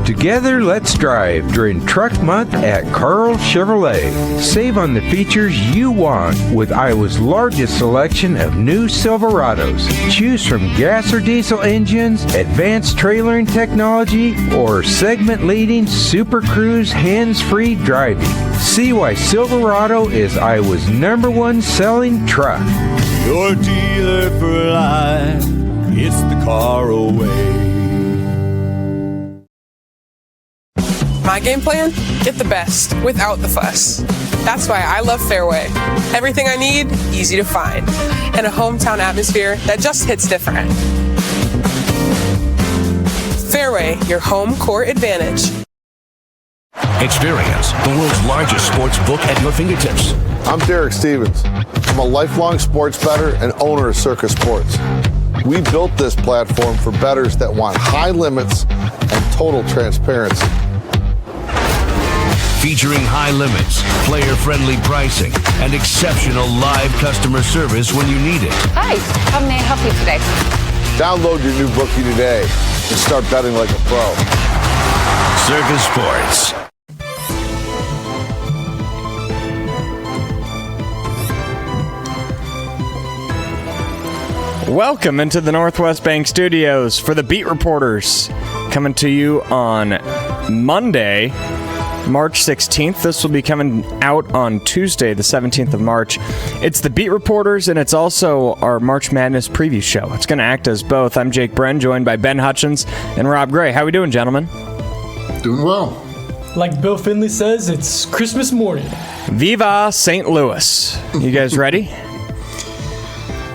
Together, let's drive during Truck Month at Carl Chevrolet. Save on the features you want with Iowa's largest selection of new Silverados. Choose from gas or diesel engines, advanced trailering technology, or segment-leading Super Cruise hands-free driving. See why Silverado is Iowa's #1 selling truck. Your dealer for life, it's the Carl way. My game plan? Get the best without the fuss. That's why I love Fairway. Everything I need, easy to find. And a hometown atmosphere that just hits different. Fairway, your home court advantage. Experience the world's largest sports book at your fingertips. I'm Derek Stevens. I'm a lifelong sports bettor and owner of Circus Sports. We built this platform for bettors that want high limits and total transparency. Featuring high limits, player-friendly pricing, and exceptional live customer service when you need it. Hi, how may I help you today? Download your new bookie today and start betting like a pro. Circus Sports. Welcome into the Northwest Bank Studios for the Beat Reporters, coming to you on Monday, March 16th. This will be coming out on Tuesday, the 17th of March. It's the Beat Reporters, and it's also our March Madness preview show. It's going to act as both. I'm Jake Brend, joined by Ben Hutchens and Rob Gray. How we doing, gentlemen? Doing well. Like Bill Finley says, it's Christmas morning. Viva St. Louis. You guys ready?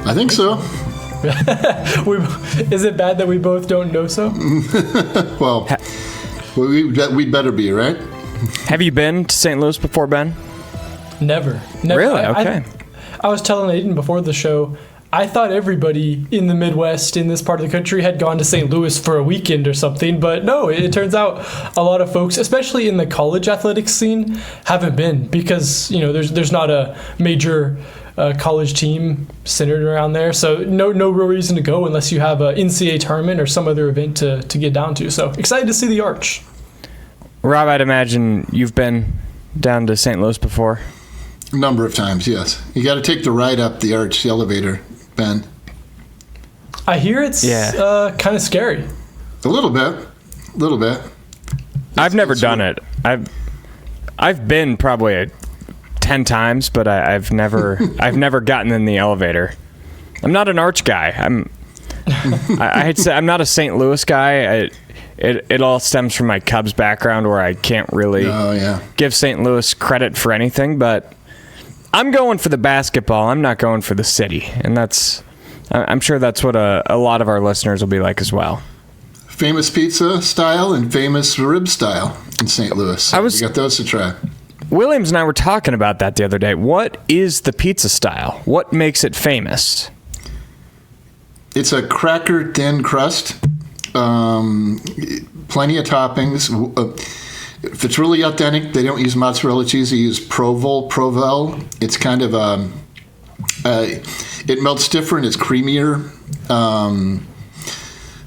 I think so. Is it bad that we both don't know so? Well, we'd better be, right? Have you been to St. Louis before, Ben? Never. Really? Okay. I was telling Aiden before the show, I thought everybody in the Midwest, in this part of the country, had gone to St. Louis for a weekend or something. But no, it turns out a lot of folks, especially in the college athletics scene, haven't been because, there's not a major college team centered around there. So no real reason to go unless you have a NCAA tournament or some other event to get down to. So excited to see the Arch. Rob, I'd imagine you've been down to St. Louis before. A number of times, yes. You got to take the ride up the Arch elevator, Ben. I hear it's kind of scary. A little bit. I've never done it. I've been probably 10 times, but I've never gotten in the elevator. I'm not an Arch guy. I hate to say I'm not a St. Louis guy. It all stems from my Cubs background where I can't really give St. Louis credit for anything, but I'm going for the basketball. I'm not going for the city, and I'm sure that's what a lot of our listeners will be like as well. Famous pizza style and famous rib style in St. Louis. You got those to try. Williams and I were talking about that the other day. What is the pizza style? What makes it famous? It's a cracker thin crust, plenty of toppings. If it's really authentic, they don't use mozzarella cheese. They use Provel. It's kind of it melts different. It's creamier.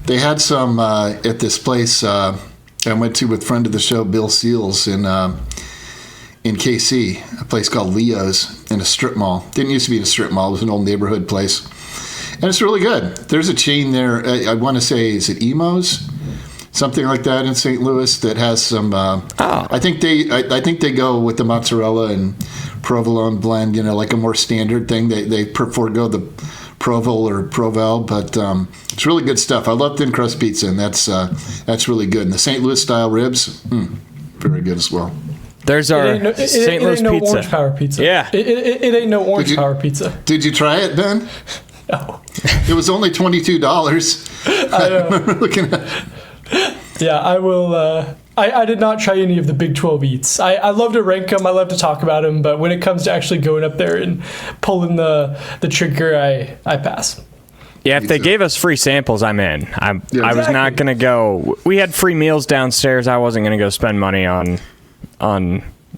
They had some at this place I went to with friend of the show, Bill Seals, in KC, a place called Leo's in a strip mall. Didn't used to be in a strip mall. It was an old neighborhood place. And it's really good. There's a chain there, I want to say, is it Emo's? Something like that in St. Louis that has some, I think they go with the mozzarella and provolone blend, like a more standard thing. They forego the Provel or Provel, but it's really good stuff. I love thin crust pizza, and that's really good. And the St. Louis style ribs, very good as well. There's our St. Louis pizza. pizza. Orange power pizza. Yeah. It ain't no orange power pizza. Did you try it, Ben? No. It was only $22. I remember looking at it. Yeah, I will. I did not try any of the Big 12 eats. I love to rank them. I love to talk about them. But when it comes to actually going up there and pulling the trigger, I pass. Yeah, if they gave us free samples, I'm in. I was not going to go. We had free meals downstairs. I wasn't going to go spend money on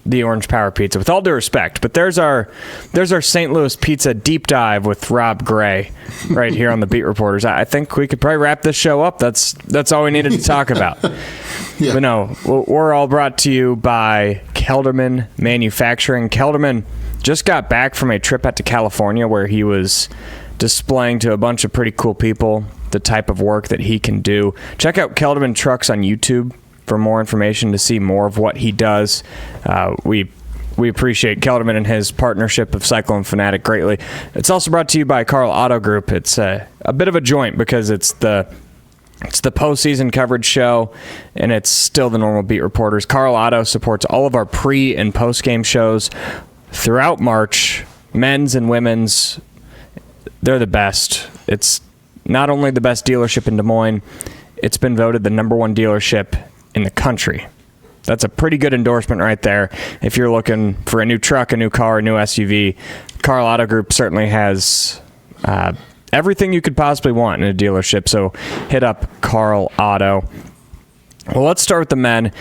the Orange Power Pizza, with all due respect. But there's our St. Louis pizza deep dive with Rob Gray right here on the Beat Reporters. I think we could probably wrap this show up. That's all we needed to talk about. Yeah. But no, we're all brought to you by Kelderman Manufacturing. Kelderman just got back from a trip out to California where he was displaying to a bunch of pretty cool people the type of work that he can do. Check out Kelderman Trucks on YouTube for more information to see more of what he does. We appreciate Kelderman and his partnership of Cyclone Fanatic greatly. It's also brought to you by Carl Auto Group. It's a bit of a joint because it's the postseason coverage show, and it's still the normal Beat Reporters. Carl Auto supports all of our pre- and post-game shows throughout March. Men's and women's, they're the best. It's not only the best dealership in Des Moines, it's been voted the #1 dealership in the country. That's a pretty good endorsement right there. If you're looking for a new truck, a new car, a new SUV, Carl Auto Group certainly has everything you could possibly want in a dealership. So hit up Carl Auto. Well, let's start with the men.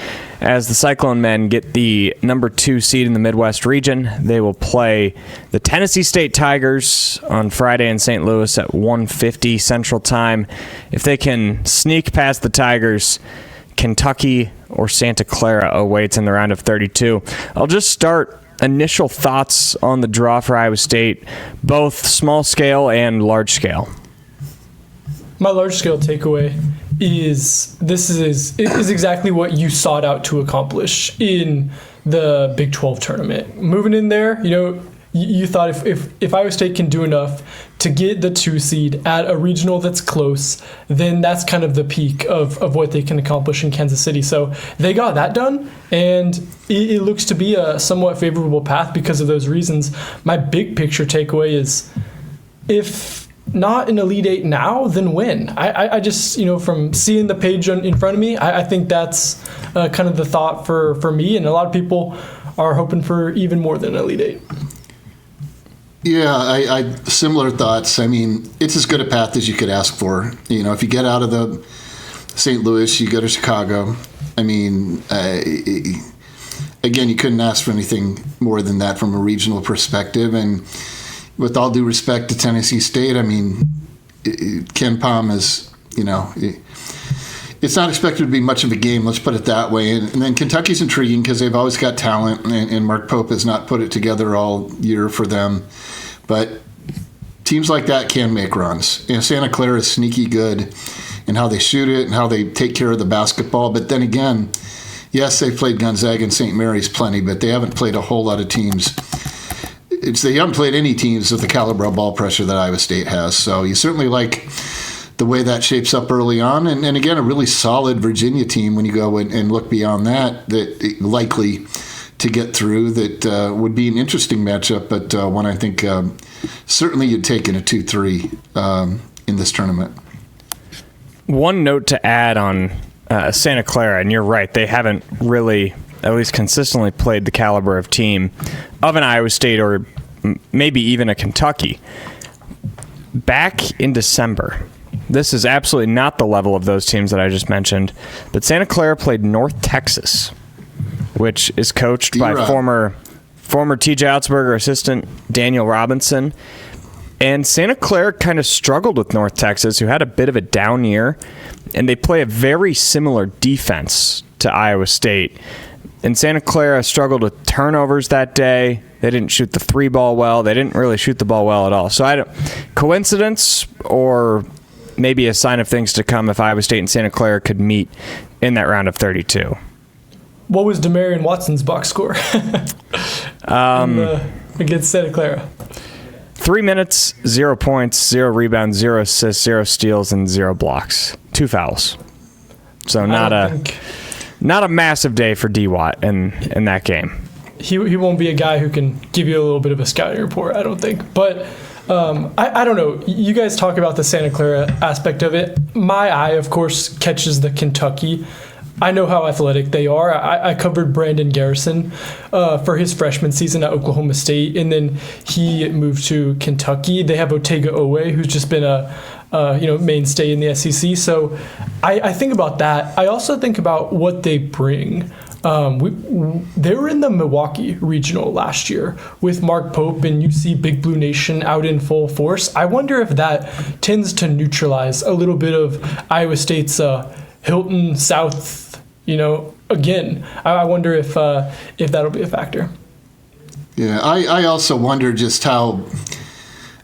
As the Cyclone men get the #2 seed in the Midwest region, they will play the Tennessee State Tigers on Friday in St. Louis at 1:50 Central Time. If they can sneak past the Tigers, Kentucky or Santa Clara awaits in the round of 32. I'll just start initial thoughts on the draw for Iowa State, both small scale and large scale. My large scale takeaway is this is exactly what you sought out to accomplish in the Big 12 tournament. Moving in there, you thought if Iowa State can do enough to get the 2 seed at a regional that's close, then that's kind of the peak of what they can accomplish in Kansas City. So they got that done, and it looks to be a somewhat favorable path because of those reasons. My big picture takeaway is, if not an Elite Eight now, then when? I just, from seeing the page in front of me, I think that's kind of the thought for me, and a lot of people are hoping for even more than an Elite Eight. Yeah, I similar thoughts. I mean, it's as good a path as you could ask for. If you get out of the St. Louis, you go to Chicago. I mean, again, you couldn't ask for anything more than that from a regional perspective. And with all due respect to Tennessee State, I mean, KenPom is, it's not expected to be much of a game, let's put it that way. And then Kentucky's intriguing because they've always got talent, and Mark Pope has not put it together all year for them. But teams like that can make runs. Santa Clara is sneaky good in how they shoot it and how they take care of the basketball. But then again, yes, they've played Gonzaga and St. Mary's plenty, but they haven't played a whole lot of teams. They haven't played any teams with the caliber of ball pressure that Iowa State has. So you certainly like the way that shapes up early on. And again, a really solid Virginia team when you go and look beyond that likely to get through, that would be an interesting matchup, but one I think certainly you'd take in a 2-3 in this tournament. One note to add on Santa Clara, and you're right, they haven't really, at least consistently, played the caliber of team of an Iowa State or maybe even a Kentucky. Back in December, this is absolutely not the level of those teams that I just mentioned, but Santa Clara played North Texas, which is coached by former TJ Outsberger assistant Daniel Robinson. And Santa Clara kind of struggled with North Texas, who had a bit of a down year, and they play a very similar defense to Iowa State. And Santa Clara struggled with turnovers that day. They didn't shoot the 3-ball well. They didn't really shoot the ball well at all. So coincidence or maybe a sign of things to come if Iowa State and Santa Clara could meet in that round of 32. What was Demarion Watson's box score against Santa Clara? 3 minutes, 0 points, 0 rebounds, 0 assists, 0 steals, and 0 blocks. 2 fouls. So not a massive day for D-Watt in that game. He won't be a guy who can give you a little bit of a scouting report, I don't think. But I don't know. You guys talk about the Santa Clara aspect of it. My eye, of course, catches the Kentucky. I know how athletic they are. I covered Brandon Garrison for his freshman season at Oklahoma State, and then he moved to Kentucky. They have Otega Owe, who's just been a mainstay in the SEC. So I think about that. I also think about what they bring. They were in the Milwaukee Regional last year with Mark Pope, and you see Big Blue Nation out in full force. I wonder if that tends to neutralize a little bit of Iowa State's Hilton South, again. I wonder if that'll be a factor. Yeah, I also wonder just how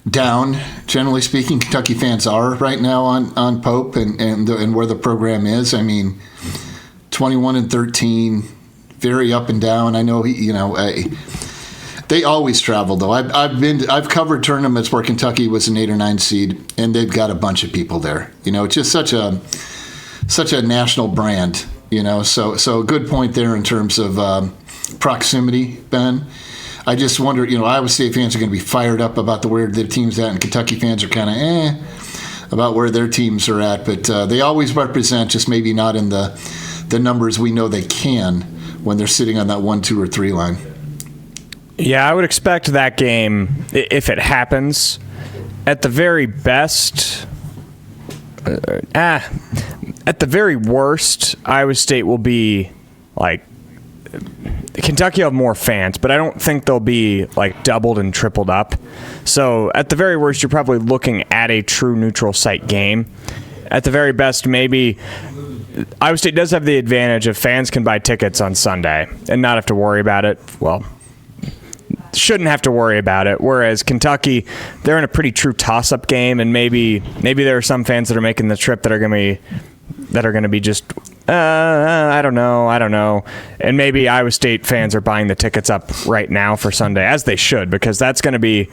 down, generally speaking, Kentucky fans are right now on Pope and where the program is. I mean, 21-13, very up and down. I know they always travel though. I've covered tournaments where Kentucky was an 8 or 9 seed, and they've got a bunch of people there. It's just such a national brand. So a good point there in terms of proximity, Ben. I just wonder, Iowa State fans are going to be fired up about where their team's at, and Kentucky fans are kind of about where their teams are at. But they always represent, just maybe not in the numbers we know they can when they're sitting on that 1, 2, or 3 line. Yeah, I would expect that game, if it happens, at the very best, at the very worst, Iowa State will be like, Kentucky will have more fans, but I don't think they'll be like doubled and tripled up. So at the very worst, you're probably looking at a true neutral site game. At the very best, maybe Iowa State does have the advantage of fans can buy tickets on Sunday and not have to worry about it. Well, shouldn't have to worry about it. Whereas Kentucky, they're in a pretty true toss-up game, and maybe there are some fans that are making the trip that are going to be just I don't know. And maybe Iowa State fans are buying the tickets up right now for Sunday, as they should, because that's going to be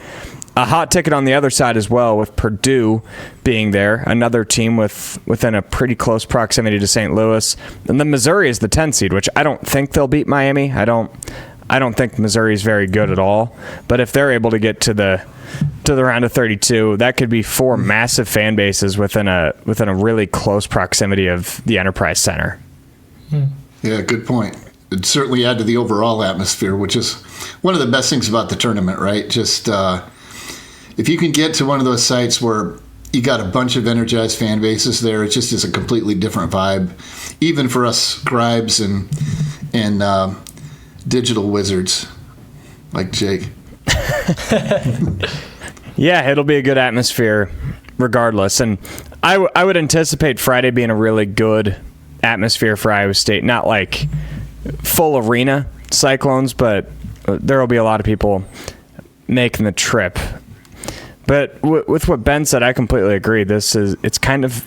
a hot ticket on the other side as well, with Purdue being there, another team within a pretty close proximity to St. Louis. And then Missouri is the 10 seed, which I don't think they'll beat Miami. I don't think Missouri is very good at all. But if they're able to get to the round of 32, that could be 4 massive fan bases within a really close proximity of the Enterprise Center. Yeah, good point. It'd certainly add to the overall atmosphere, which is one of the best things about the tournament, right? Just if you can get to one of those sites where you got a bunch of energized fan bases there, it just is a completely different vibe, even for us scribes and digital wizards like Jake. Yeah, it'll be a good atmosphere regardless. And I would anticipate Friday being a really good atmosphere for Iowa State. Not like full arena Cyclones, but there will be a lot of people making the trip. But with what Ben said, I completely agree. It's kind of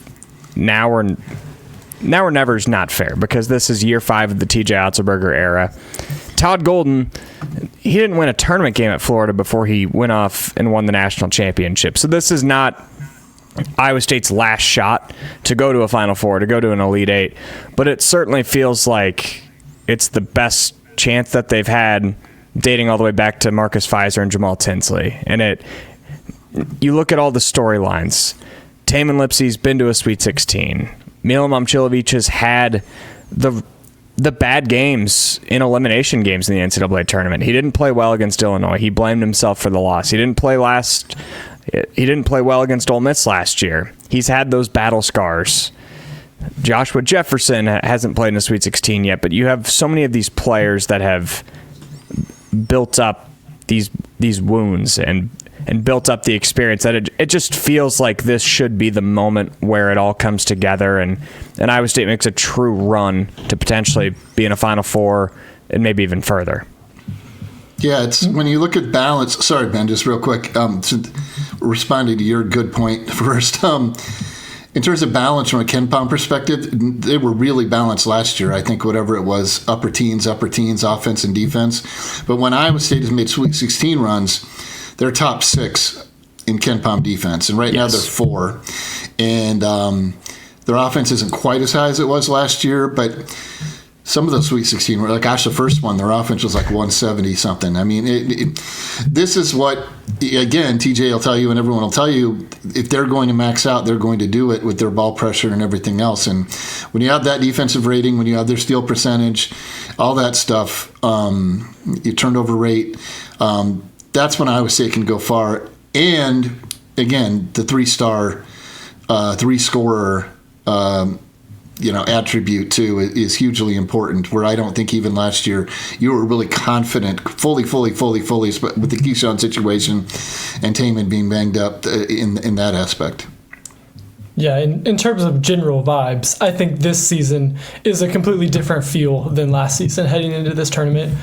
now or never is not fair, because this is year 5 of the TJ Otzelberger era. Todd Golden, he didn't win a tournament game at Florida before he went off and won the national championship. So this is not Iowa State's last shot to go to a Final Four, to go to an Elite Eight. But it certainly feels like it's the best chance that they've had, dating all the way back to Marcus Fizer and Jamal Tinsley. And you look at all the storylines. Tamman Lipsy's been to a Sweet 16. Milano Chilivovich has had the bad games in elimination games in the NCAA tournament. He didn't play well against Illinois. He blamed himself for the loss. He didn't play well against Ole Miss last year. He's had those battle scars. Joshua Jefferson hasn't played in a Sweet 16 yet, but you have so many of these players that have built up these wounds and built up the experience that it just feels like this should be the moment where it all comes together and Iowa State makes a true run to potentially be in a Final Four and maybe even further. Yeah, it's when you look at balance. Sorry, Ben, just real quick, responding to your good point first. In terms of balance from a KenPom perspective, they were really balanced last year. I think whatever it was, upper teens, offense and defense. But when Iowa State has made Sweet 16 runs, they're top 6 in KenPom defense, and right now they're 4. And their offense isn't quite as high as it was last year, but some of those Sweet 16 were like, gosh, the first one, their offense was like 170 something. I mean, this is what, again, TJ will tell you and everyone will tell you, if they're going to max out, they're going to do it with their ball pressure and everything else. And when you have that defensive rating, when you have their steal percentage, all that stuff, your turnover rate, that's when Iowa State can go far. And, again, the 3-star three-scorer attribute too is hugely important, where I don't think even last year you were really confident fully with the Keyshawn situation and Tamman being banged up in that aspect. Yeah, in terms of general vibes, I think this season is a completely different feel than last season heading into this tournament.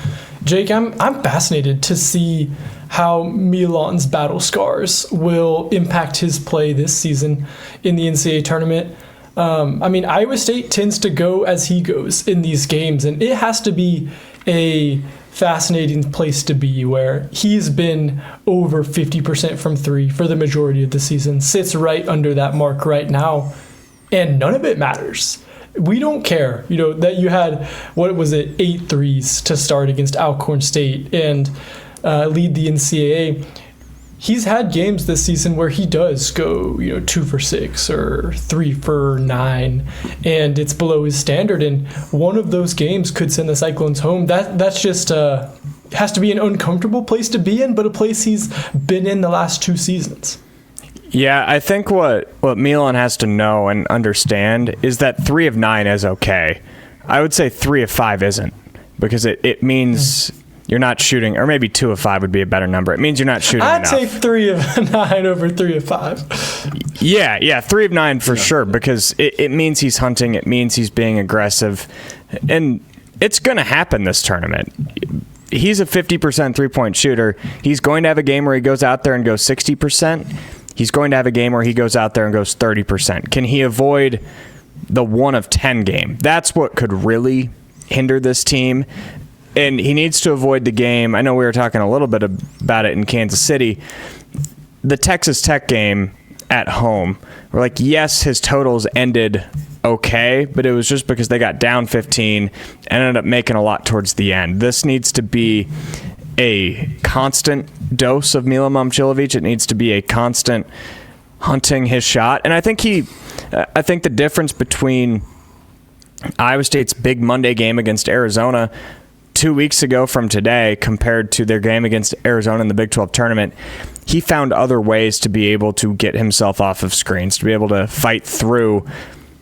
Jake, I'm fascinated to see how Milan's battle scars will impact his play this season in the NCAA tournament. Iowa State tends to go as he goes in these games, and it has to be a fascinating place to be where he's been over 50% from three for the majority of the season, sits right under that mark right now, and none of it matters. We don't care, that you had, 8 threes to start against Alcorn State and lead the NCAA. He's had games this season where he does go, 2 for 6 or 3 for 9, and it's below his standard. And one of those games could send the Cyclones home. That's just has to be an uncomfortable place to be in, but a place he's been in the last 2 seasons. Yeah, I think what Milan has to know and understand is that 3 of 9 is okay. I would say 3 of 5 isn't, because it means you're not shooting, or maybe 2 of 5 would be a better number. It means you're not shooting enough. I'd say 3 of 9 over 3 of 5. Yeah, 3 of 9 for sure, because it means he's hunting. It means he's being aggressive. And it's going to happen this tournament. He's a 50% three-point shooter. He's going to have a game where he goes out there and goes 60%. He's going to have a game where he goes out there and goes 30%. Can he avoid the 1 of 10 game? That's what could really hinder this team. And he needs to avoid the game. I know we were talking a little bit about it in Kansas City. The Texas Tech game at home, we're yes, his totals ended okay, but it was just because they got down 15 and ended up making a lot towards the end. This needs to be a constant dose of Milano Chilivovich. It needs to be a constant hunting his shot. And I think the difference between Iowa State's big Monday game against Arizona 2 weeks ago from today compared to their game against Arizona in the Big 12 tournament, he found other ways to be able to get himself off of screens, to be able to fight through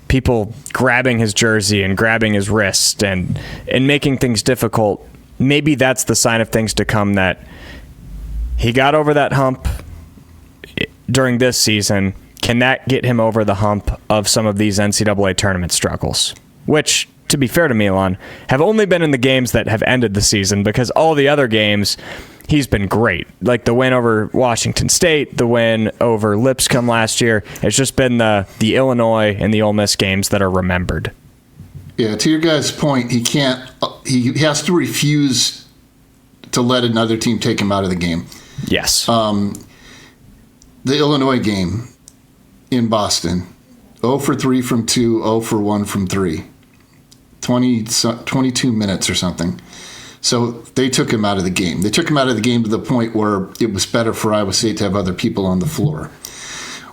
people grabbing his jersey and grabbing his wrist and making things difficult. Maybe that's the sign of things to come, that he got over that hump during this season. Can that get him over the hump of some of these NCAA tournament struggles? Which, to be fair to Milan, have only been in the games that have ended the season, because all the other games, he's been great. Like the win over Washington State, the win over Lipscomb last year. It's just been the Illinois and the Ole Miss games that are remembered. Yeah, to your guys' point, he has to refuse to let another team take him out of the game. Yes. The Illinois game in Boston, 0 for 3 from 2, 0 for 1 from 3. 22 minutes or something. So they took him out of the game. They took him out of the game to the point where it was better for Iowa State to have other people on the floor.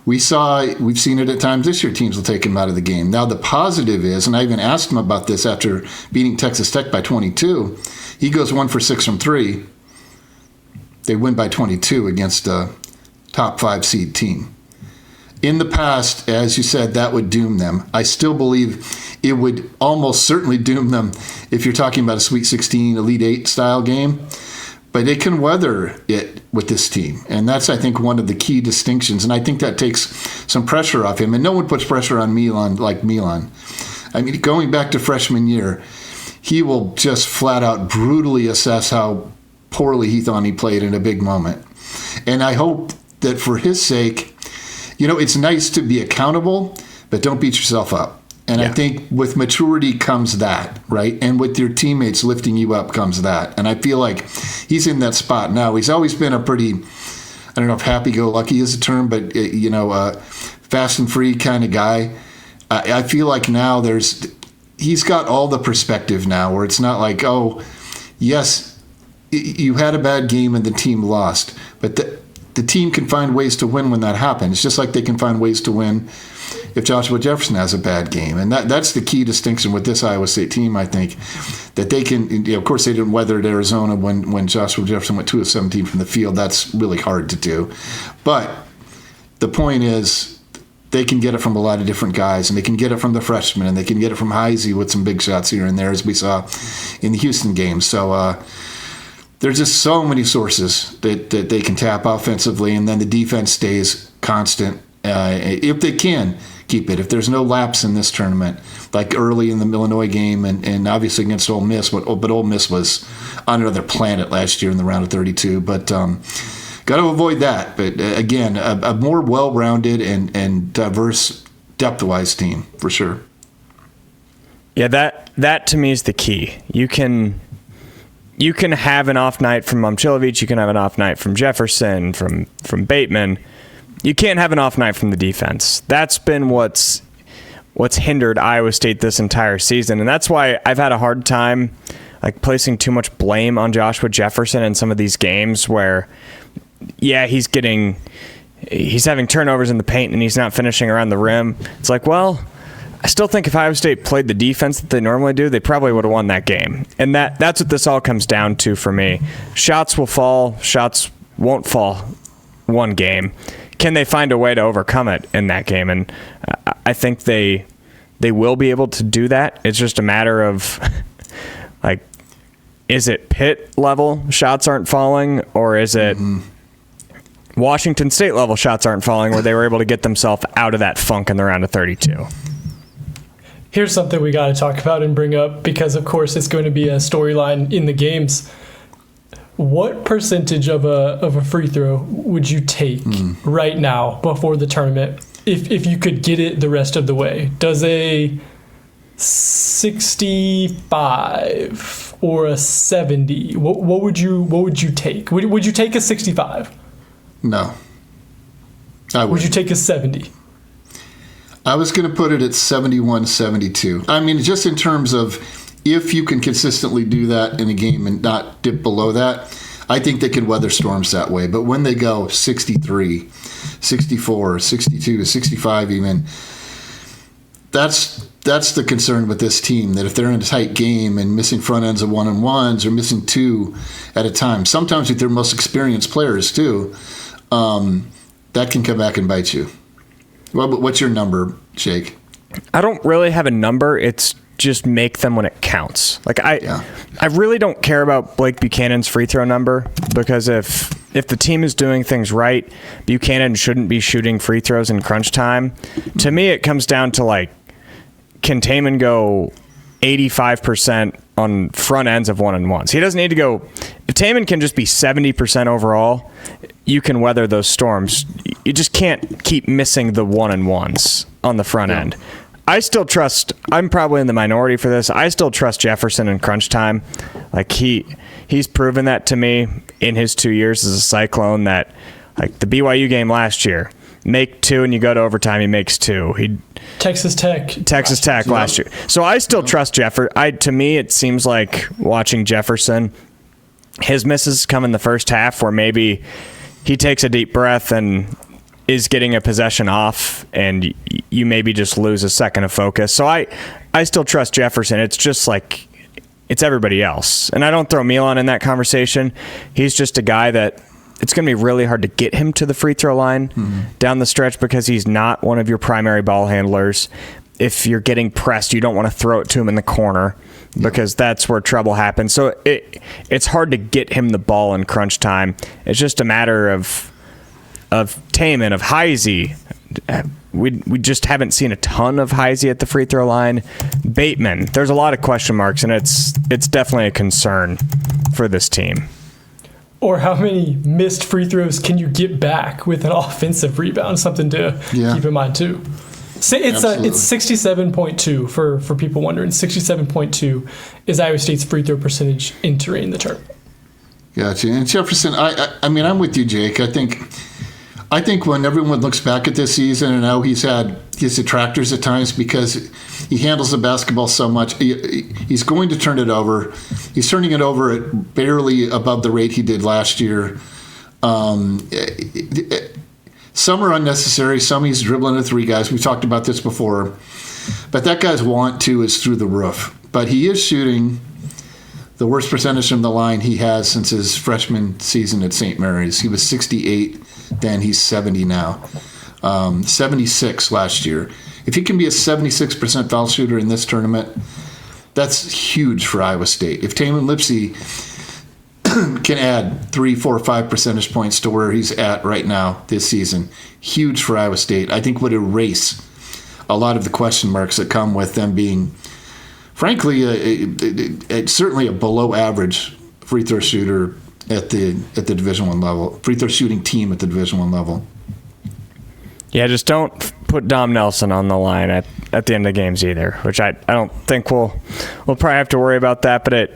We've seen it at times this year, teams will take him out of the game. Now the positive is, and I even asked him about this after beating Texas Tech by 22, he goes 1 for 6 from 3. They win by 22 against a top 5 seed team. In the past, as you said, that would doom them. I still believe it would almost certainly doom them if you're talking about a Sweet 16, Elite 8 style game. But they can weather it with this team. And that's, I think, one of the key distinctions. And I think that takes some pressure off him. And no one puts pressure on Milan like Milan. I mean, going back to freshman year, he will just flat out brutally assess how poorly he thought he played in a big moment. And I hope that for his sake, it's nice to be accountable, but don't beat yourself up. And I think with maturity comes that, right? And with your teammates lifting you up comes that. And I feel like he's in that spot now. He's always been a pretty, I don't know if happy-go-lucky is a term, but, fast and free kind of guy. I feel like now he's got all the perspective now where it's not like, oh, yes, you had a bad game and the team lost, but the team can find ways to win when that happens, just like they can find ways to win if Joshua Jefferson has a bad game. And that's the key distinction with this Iowa State team, I think, that they can, of course, they didn't weather at Arizona when Joshua Jefferson went 2 of 17 from the field. That's really hard to do. But the point is they can get it from a lot of different guys, and they can get it from the freshmen, and they can get it from Heisey with some big shots here and there, as we saw in the Houston game. So there's just so many sources that they can tap offensively, and then the defense stays constant if they can keep it. If there's no lapse in this tournament, like early in the Illinois game and obviously against Ole Miss, but Ole Miss was on another planet last year in the round of 32. But got to avoid that. But again, a more well-rounded and diverse depth-wise team for sure. Yeah, that to me is the key. You can have an off night from Chilivovich, you can have an off night from Jefferson, from Bateman. You can't have an off night from the defense. That's been what's hindered Iowa State this entire season, and that's why I've had a hard time like placing too much blame on Joshua Jefferson in some of these games where, yeah, he's having turnovers in the paint and he's not finishing around the rim. It's like, well, I still think if Iowa State played the defense that they normally do, they probably would have won that game. And that's what this all comes down to for me. Shots will fall, shots won't fall one game. Can they find a way to overcome it in that game? And I think they will be able to do that. It's just a matter of, like, is it Pitt level shots aren't falling, or is it Washington State level shots aren't falling where they were able to get themselves out of that funk in the round of 32? Here's something we got to talk about and bring up because, of course, it's going to be a storyline in the games. What percentage of a free throw would you take right now before the tournament if you could get it the rest of the way? Does a 65 or a 70? What would you take? Would you take a 65? No. I wouldn't. Would you take a 70? I was going to put it at 71, 72. I mean, just in terms of if you can consistently do that in a game and not dip below that, I think they can weather storms that way. But when they go 63, 64, 62, 65 even, that's the concern with this team, that if they're in a tight game and missing front ends of one-on-ones or missing two at a time, sometimes with their most experienced players too, that can come back and bite you. Well, what's your number, Jake? I don't really have a number. It's just make them when it counts. Like I really don't care about Blake Buchanan's free throw number, because if the team is doing things right, Buchanan shouldn't be shooting free throws in crunch time. To me, it comes down to, like, can Tamman go 85% on front ends of one-on-ones? He doesn't need to go. If Tamman can just be 70% overall, you can weather those storms. You just can't keep missing the one-on-ones on the front end. I still trust, I'm probably in the minority for this, I still trust Jefferson in crunch time. Like, he's proven that to me in his 2 years as a Cyclone, that, like, the BYU game last year, make two and you go to overtime, he makes two. Texas Tech last year. So I still trust Jefferson. To me, it seems like watching Jefferson, his misses come in the first half where maybe he takes a deep breath and is getting a possession off, and you maybe just lose a second of focus. So I still trust Jefferson. It's just like, it's everybody else. And I don't throw Milan in that conversation. He's just a guy that it's going to be really hard to get him to the free throw line down the stretch, because he's not one of your primary ball handlers. If you're getting pressed, you don't want to throw it to him in the corner, because that's where trouble happens. So it's hard to get him the ball in crunch time. It's just a matter of Tamman, of Heisey. We just haven't seen a ton of Heisey at the free throw line. Bateman, there's a lot of question marks, and it's definitely a concern for this team. Or how many missed free throws can you get back with an offensive rebound? Something to keep in mind too. It's 67.2 for people wondering. 67.2 is Iowa State's free throw percentage entering the tournament. Gotcha. And Jefferson, I mean, I'm with you, Jake. I think when everyone looks back at this season, and now he's had his detractors at times because he handles the basketball so much, he's going to turn it over. He's turning it over at barely above the rate he did last year. Some are unnecessary. Some he's dribbling at three guys. We talked about this before. But that guy's want to is through the roof. But he is shooting the worst percentage from the line he has since his freshman season at St. Mary's. He was 68 then, he's 70 now. 76 last year. If he can be a 76% foul shooter in this tournament, that's huge for Iowa State. If Tamman Lipy can add 3, 4, 5 percentage points to where he's at right now this season, huge for Iowa State. I think would erase a lot of the question marks that come with them being, frankly, certainly a below average free throw shooter at the Division I level, free throw shooting team at the Division I level. Yeah, just don't put Dom Nelson on the line at the end of the games either, which I don't think we'll probably have to worry about that, but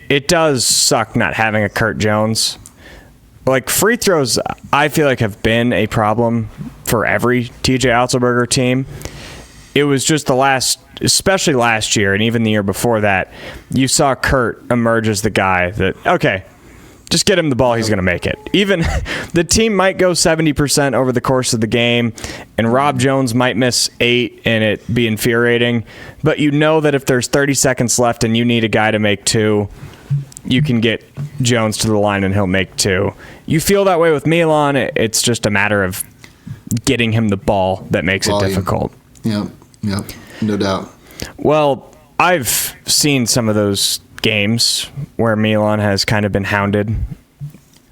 it does suck not having a Kurt Jones. Like, free throws, I feel like, have been a problem for every TJ Otzelberger team. It was just especially last year and even the year before that, you saw Kurt emerge as the guy that, okay, just get him the ball, he's going to make it. Even the team might go 70% over the course of the game, and Rob Jones might miss 8 and it be infuriating, but you know that if there's 30 seconds left and you need a guy to make 2, you can get Jones to the line and he'll make 2. You feel that way with Milan. It's just a matter of getting him the ball that makes it difficult. Yep, no doubt. Well, I've seen some of those games where Milan has kind of been hounded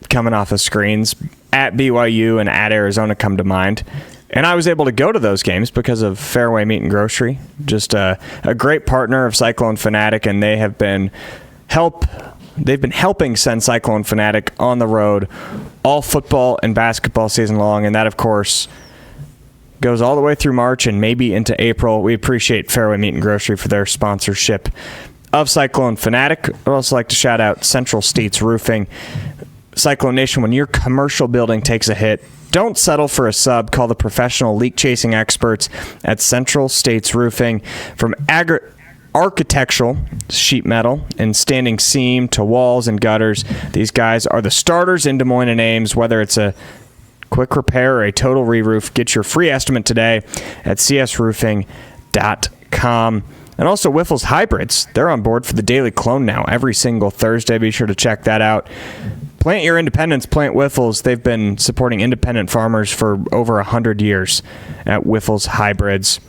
coming off of screens. At BYU and at Arizona come to mind. And I was able to go to those games because of Fairway Meat and Grocery. Just a great partner of Cyclone Fanatic, and they have been They've been helping send Cyclone Fanatic on the road all football and basketball season long, and that, of course, goes all the way through March and maybe into April. We appreciate Fairway Meat and Grocery for their sponsorship of Cyclone Fanatic. I'd also like to shout out Central States Roofing. Cyclone Nation, when your commercial building takes a hit, don't settle for a sub. Call the professional leak-chasing experts at Central States Roofing. From architectural sheet metal and standing seam to walls and gutters, these guys are the starters in Des Moines and Ames. Whether it's a quick repair or a total re-roof, get your free estimate today at csroofing.com. And also Wiffles Hybrids. They're on board for the Daily Clone now every single Thursday. Be sure to check that out. Plant your independence, plant Wiffles. They've been supporting independent farmers for over 100 years at Wiffles Hybrids.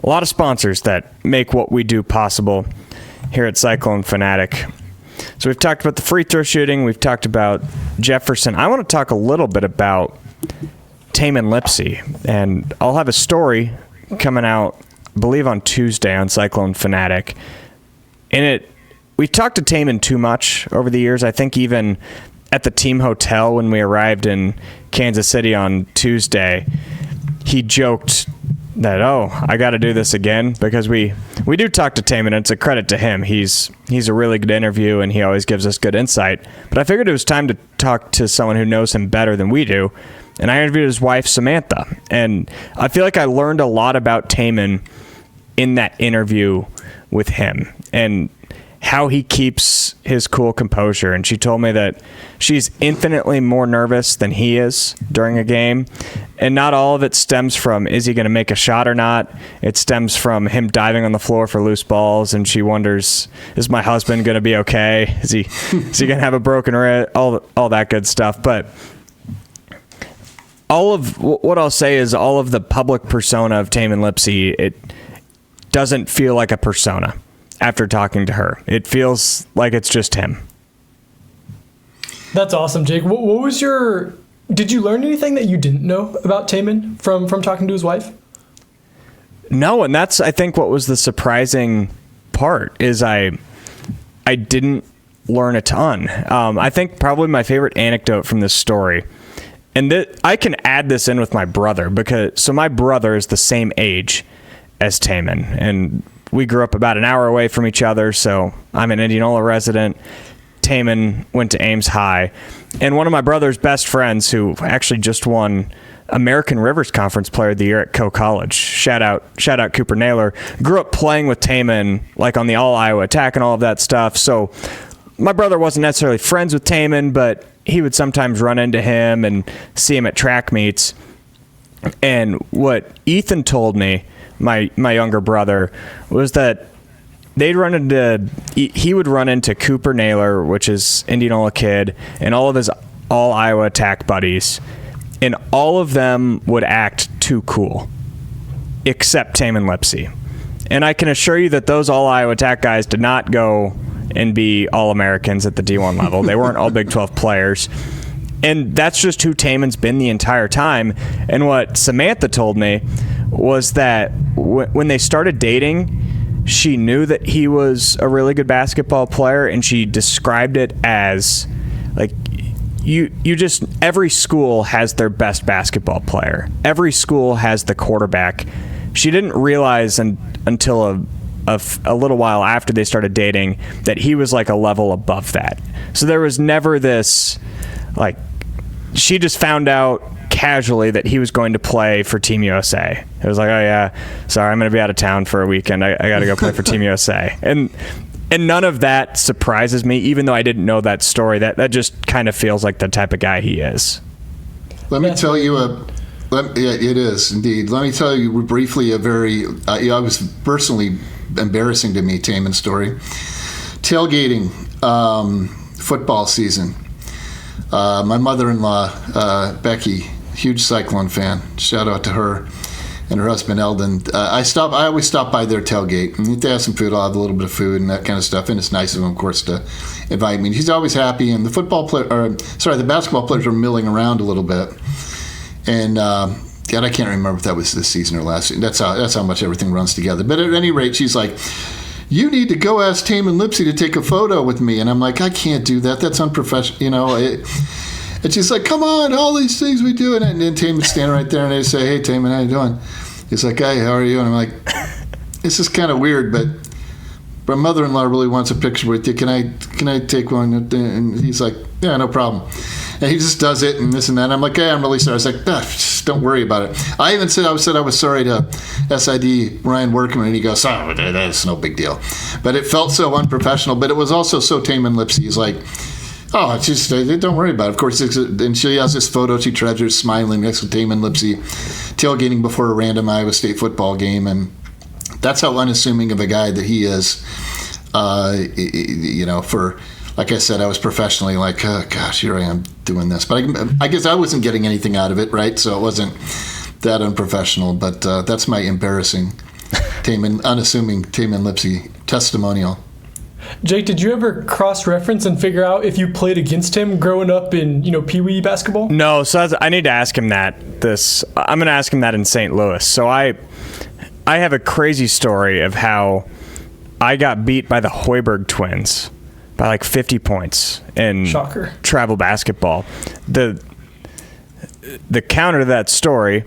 A lot of sponsors that make what we do possible here at Cyclone Fanatic. So we've talked about the free throw shooting. We've talked about Jefferson. I want to talk a little bit about Tamman Lipy. And I'll have a story coming out, I believe, on Tuesday on Cyclone Fanatic. We talked to Tamman too much over the years. I think even at the team hotel when we arrived in Kansas City on Tuesday, he joked that, I got to do this again, because we do talk to Tamman, and it's a credit to him. He's a really good interview, and he always gives us good insight. But I figured it was time to talk to someone who knows him better than we do, and I interviewed his wife, Samantha. And I feel like I learned a lot about Tamman in that interview with him and how he keeps his cool composure. And she told me that she's infinitely more nervous than he is during a game. And not all of it stems from, is he going to make a shot or not? It stems from him diving on the floor for loose balls, and she wonders, is my husband going to be okay? Is he going to have a broken wrist? All that good stuff. But all of what I'll say is all of the public persona of Tamman Lipy, it doesn't feel like a persona after talking to her. It feels like it's just him. That's awesome, Jake. What was did you learn anything that you didn't know about Tamman from talking to his wife? No, and that's, I think, what was the surprising part is I didn't learn a ton. I think probably my favorite anecdote from this story, and I can add this in with my brother, because my brother is the same age as Tamman, and we grew up about an hour away from each other, so I'm an Indianola resident. Tamman went to Ames High. And one of my brother's best friends, who actually just won American Rivers Conference Player of the Year at Coe College, shout out Cooper Naylor, grew up playing with Tamman, like on the All-Iowa Attack and all of that stuff. So my brother wasn't necessarily friends with Tamman, but he would sometimes run into him and see him at track meets. And what Ethan told me, my younger brother, was that he would run into Cooper Naylor, which is Indianola kid, and all of his All-Iowa Attack buddies, and all of them would act too cool, except Tamman Lipy. And I can assure you that those all Iowa Tech guys did not go and be All-Americans at the D1 level. They weren't all Big 12 players. And that's just who Tamman's been the entire time. And what Samantha told me was that when they started dating, she knew that he was a really good basketball player, and she described it as, like, you just, every school has their best basketball player. Every school has the quarterback. She didn't realize until a little while after they started dating that he was like a level above that. So there was never this, like, she just found out casually that he was going to play for Team USA. It was like, oh yeah, sorry, I'm going to be out of town for a weekend. I got to go play for Team USA. And none of that surprises me, even though I didn't know that story. That just kind of feels like the type of guy he is. Let me tell you it is indeed. Let me tell you briefly a very, it was personally embarrassing to me, Tamman story. Tailgating, football season. My mother-in-law, Becky, huge Cyclone fan. Shout out to her and her husband, Eldon. I always stop by their tailgate. And if they have some food, I'll have a little bit of food and that kind of stuff. And it's nice of him, of course, to invite me. He's always happy. And the basketball players were milling around a little bit. And God, I can't remember if that was this season or last season. That's how much everything runs together. But at any rate, she's like, you need to go ask Tamman Lipy to take a photo with me. And I'm like, I can't do that. That's unprofessional. You know, and she's like, come on, all these things we do. And then Tamman's standing right there and they say, hey, Tamman, how you doing? He's like, hey, how are you? And I'm like, this is kind of weird, but my mother-in-law really wants a picture with you. Can I take one? And he's like, yeah, no problem. And he just does it and this and that. And I'm like, hey, I'm really sorry. I was like, just don't worry about it. I even said I was sorry to SID Ryan Workman, and he goes, oh, that's no big deal. But it felt so unprofessional, but it was also so Tamman Lipy. He's like, oh, it's just, don't worry about it. Of course, and she has this photo she treasures smiling next to Tamman Lipy, tailgating before a random Iowa State football game. And that's how unassuming of a guy that he is. Like I said, I was professionally like, oh, gosh, here I am doing this. But I guess I wasn't getting anything out of it, right? So it wasn't that unprofessional. But that's my embarrassing unassuming Tamman Lipy testimonial. Jake, did you ever cross-reference and figure out if you played against him growing up in, Pee Wee basketball? No, so I need to ask him that. I'm going to ask him that in St. Louis. So I have a crazy story of how I got beat by the Hoyberg twins by like 50 points in travel basketball. The counter to that story,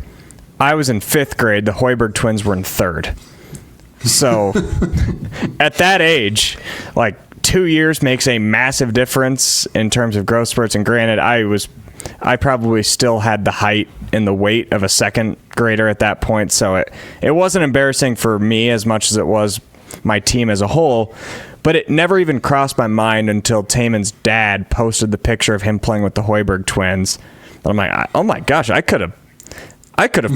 I was in 5th grade. The Hoyberg twins were in 3rd. So at that age, like 2 years makes a massive difference in terms of growth spurts. And granted, I probably still had the height and the weight of a 2nd grader at that point. So it wasn't embarrassing for me as much as it was my team as a whole. But it never even crossed my mind until Tamman's dad posted the picture of him playing with the Hoyberg twins. And I'm like, oh my gosh, I could have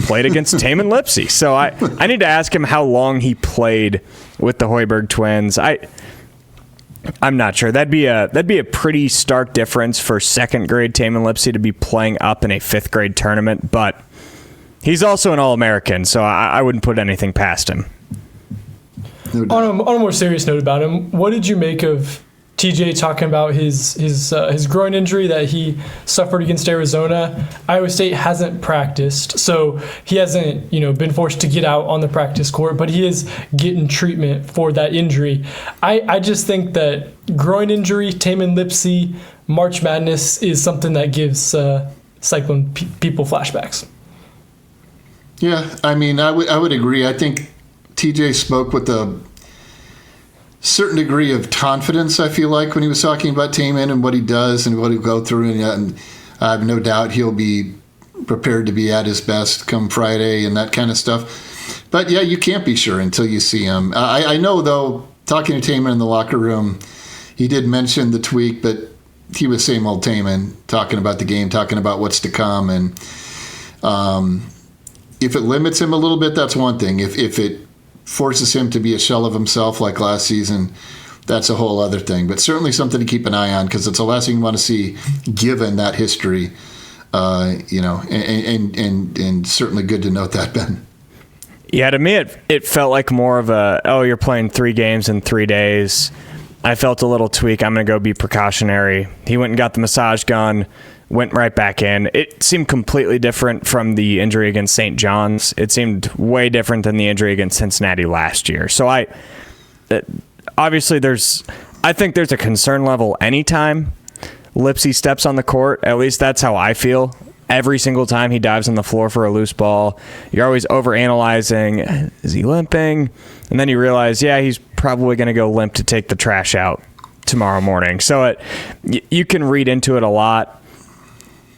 played against Tamman Lipy. So I need to ask him how long he played with the Hoyberg twins. I'm not sure. That'd be a pretty stark difference for 2nd grade Tamman Lipy to be playing up in a 5th grade tournament. But he's also an All-American, so I wouldn't put anything past him. On a more serious note about him, what did you make of TJ talking about his groin injury that he suffered against Arizona? Iowa State hasn't practiced, so he hasn't been forced to get out on the practice court, but he is getting treatment for that injury. I just think that groin injury, Tamman Lipy, March Madness is something that gives Cyclone people flashbacks. Yeah, I mean, I would agree. I think TJ spoke with a certain degree of confidence, I feel like, when he was talking about Tamman and what he does and what he'll go through. And I have no doubt he'll be prepared to be at his best come Friday and that kind of stuff. But, yeah, you can't be sure until you see him. I know, though, talking to Tamman in the locker room, he did mention the tweak, but he was same old Tamman, talking about the game, talking about what's to come. And if it limits him a little bit, that's one thing. If it forces him to be a shell of himself like last season, that's a whole other thing. But certainly something to keep an eye on, because it's the last thing you want to see given that history and certainly good to note that, Ben. Yeah, to me, it felt like more of you're playing 3 games in 3 days. I felt a little tweak. I'm going to go be precautionary. He went and got the massage gun, went right back in. It seemed completely different from the injury against St. John's. It seemed way different than the injury against Cincinnati last year. So obviously I think there's a concern level anytime Lipsy steps on the court. At least that's how I feel. Every single time he dives on the floor for a loose ball, you're always overanalyzing. Is he limping? And then you realize, yeah, he's probably going to go limp to take the trash out tomorrow morning. So you can read into it a lot.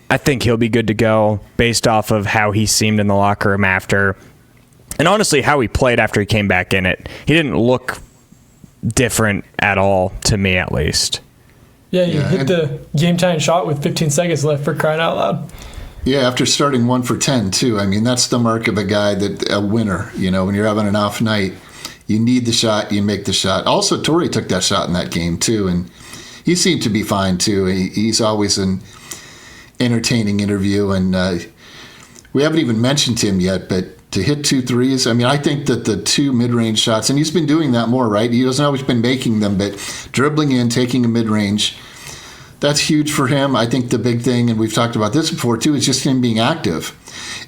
I think he'll be good to go based off of how he seemed in the locker room after. And honestly, how he played after he came back in it. He didn't look different at all, to me at least. Yeah, you hit the game-tying shot with 15 seconds left, for crying out loud. Yeah, after starting 1 for 10, too. I mean, that's the mark of a winner. When you're having an off night, you need the shot, you make the shot. Also, Torey took that shot in that game, too, and he seemed to be fine, too. He's always an entertaining interview, and we haven't even mentioned him yet, but to hit 2 threes, I mean, I think that the 2 mid-range shots, and he's been doing that more, right? He hasn't always been making them, but dribbling in, taking a mid-range, that's huge for him. I think the big thing, and we've talked about this before too, is just him being active.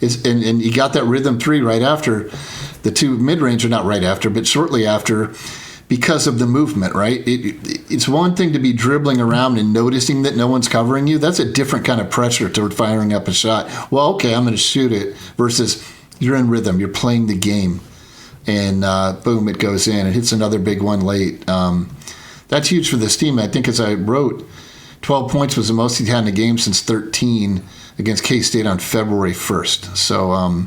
And he got that rhythm 3 right after the 2 mid-range, or not right after, but shortly after, because of the movement, right? It's one thing to be dribbling around and noticing that no one's covering you. That's a different kind of pressure toward firing up a shot. Well, okay, I'm going to shoot it, versus you're in rhythm, you're playing the game, and boom, it goes in. It hits another big one late. That's huge for this team. I think, as I wrote, 12 points was the most he'd had in a game since 13 against K-State on February 1st. So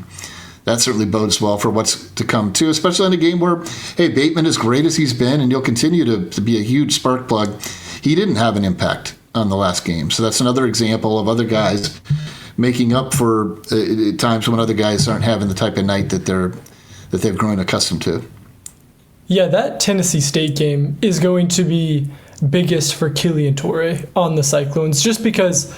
that certainly bodes well for what's to come, too, especially in a game where, hey, Bateman, as great as he's been, and he'll continue to be a huge spark plug, he didn't have an impact on the last game. So that's another example of other guys making up for times when other guys aren't having the type of night that they've grown accustomed to. Yeah, that Tennessee State game is going to be biggest for Killian Torey on the Cyclones, just because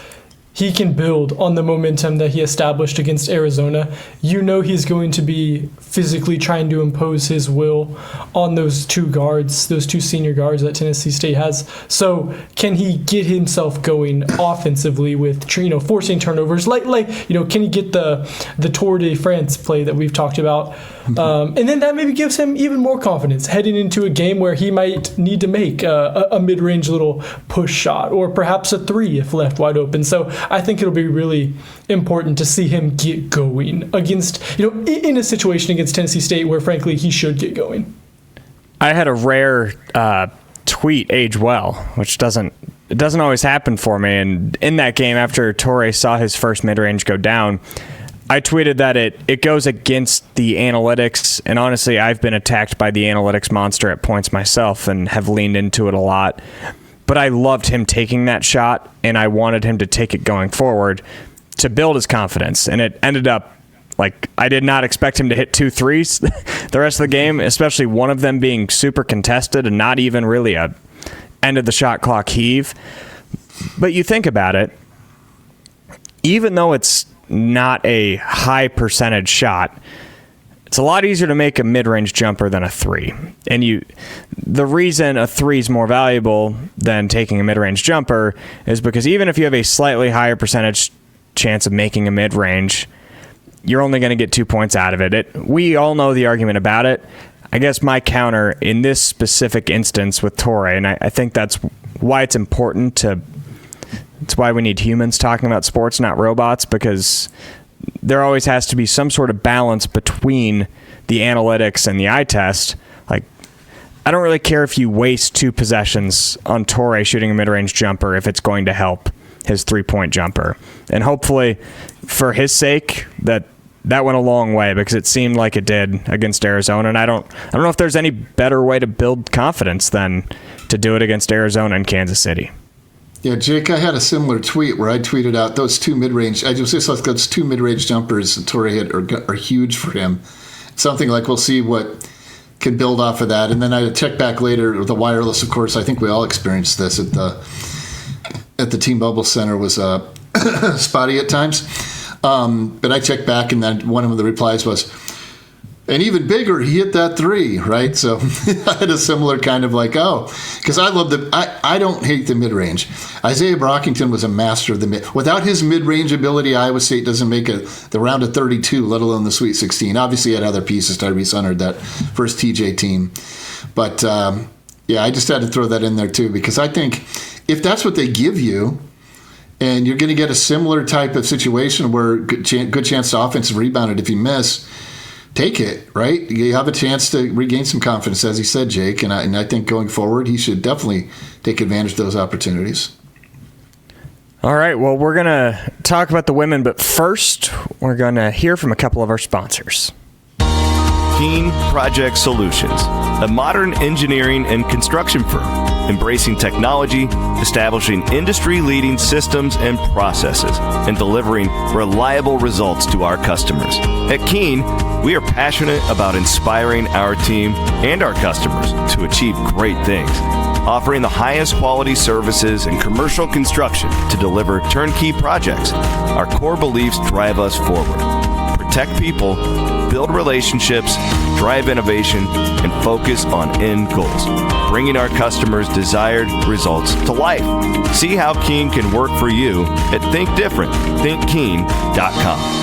he can build on the momentum that he established against Arizona. He's going to be physically trying to impose his will on those 2 guards, those 2 senior guards that Tennessee State has. So can he get himself going offensively with, forcing turnovers? Can he get the Tour de France play that we've talked about? And then that maybe gives him even more confidence heading into a game where he might need to make a mid-range little push shot, or perhaps a 3 if left wide open. So I think it'll be really important to see him get going against, in a situation against Tennessee State where, frankly, he should get going. I had a rare tweet age well, which doesn't always happen for me. And in that game, after Torey saw his first mid-range go down, I tweeted that it goes against the analytics, and honestly, I've been attacked by the analytics monster at points myself and have leaned into it a lot. But I loved him taking that shot, and I wanted him to take it going forward to build his confidence. And it ended up, I did not expect him to hit 2 threes the rest of the game, especially one of them being super contested and not even really a end of the shot clock heave. But you think about it, even though it's not a high percentage shot, it's a lot easier to make a mid-range jumper than a 3. And the reason a 3 is more valuable than taking a mid-range jumper is because even if you have a slightly higher percentage chance of making a mid-range, you're only going to get 2 points out of it. We all know the argument about it. I guess my counter in this specific instance with Torey, and I think that's why it's important to... It's why we need humans talking about sports, not robots, because there always has to be some sort of balance between the analytics and the eye test. I don't really care if you waste 2 possessions on Torey shooting a mid-range jumper if it's going to help his 3-point jumper. And hopefully, for his sake, that went a long way, because it seemed like it did against Arizona. And I don't know if there's any better way to build confidence than to do it against Arizona and Kansas City. Yeah, Jake, I had a similar tweet where I tweeted out those 2 mid-range. I just like those 2 mid-range jumpers that Torey hit are huge for him. Something like we'll see what can build off of that. And then I checked back later with the wireless. Of course, I think we all experienced this at the T-Mobile Center. Was spotty at times. But I checked back, and then one of the replies was, and even bigger, he hit that 3, right? So I had a similar kind of like, because I love I don't hate the mid-range. Isaiah Brockington was a master of the mid. Without his mid-range ability, Iowa State doesn't make the round of 32, let alone the Sweet 16. Obviously, he had other pieces. Tyrese Hunter, that first TJ team. But, I just had to throw that in there, too, because I think if that's what they give you, and you're going to get a similar type of situation where good chance to offensive rebound it if you miss, take it, right? You have a chance to regain some confidence, as he said, Jake. And I think going forward, he should definitely take advantage of those opportunities. All right, well, we're going to talk about the women, but first, we're going to hear from a couple of our sponsors. KEEN Project Solutions, a modern engineering and construction firm, embracing technology, establishing industry-leading systems and processes, and delivering reliable results to our customers. At KEEN, we are passionate about inspiring our team and our customers to achieve great things, offering the highest quality services in commercial construction to deliver turnkey projects. Our core beliefs drive us forward. Protect people, build relationships, drive innovation, and focus on end goals, bringing our customers' desired results to life. See how KEEN can work for you at ThinkDifferent.com.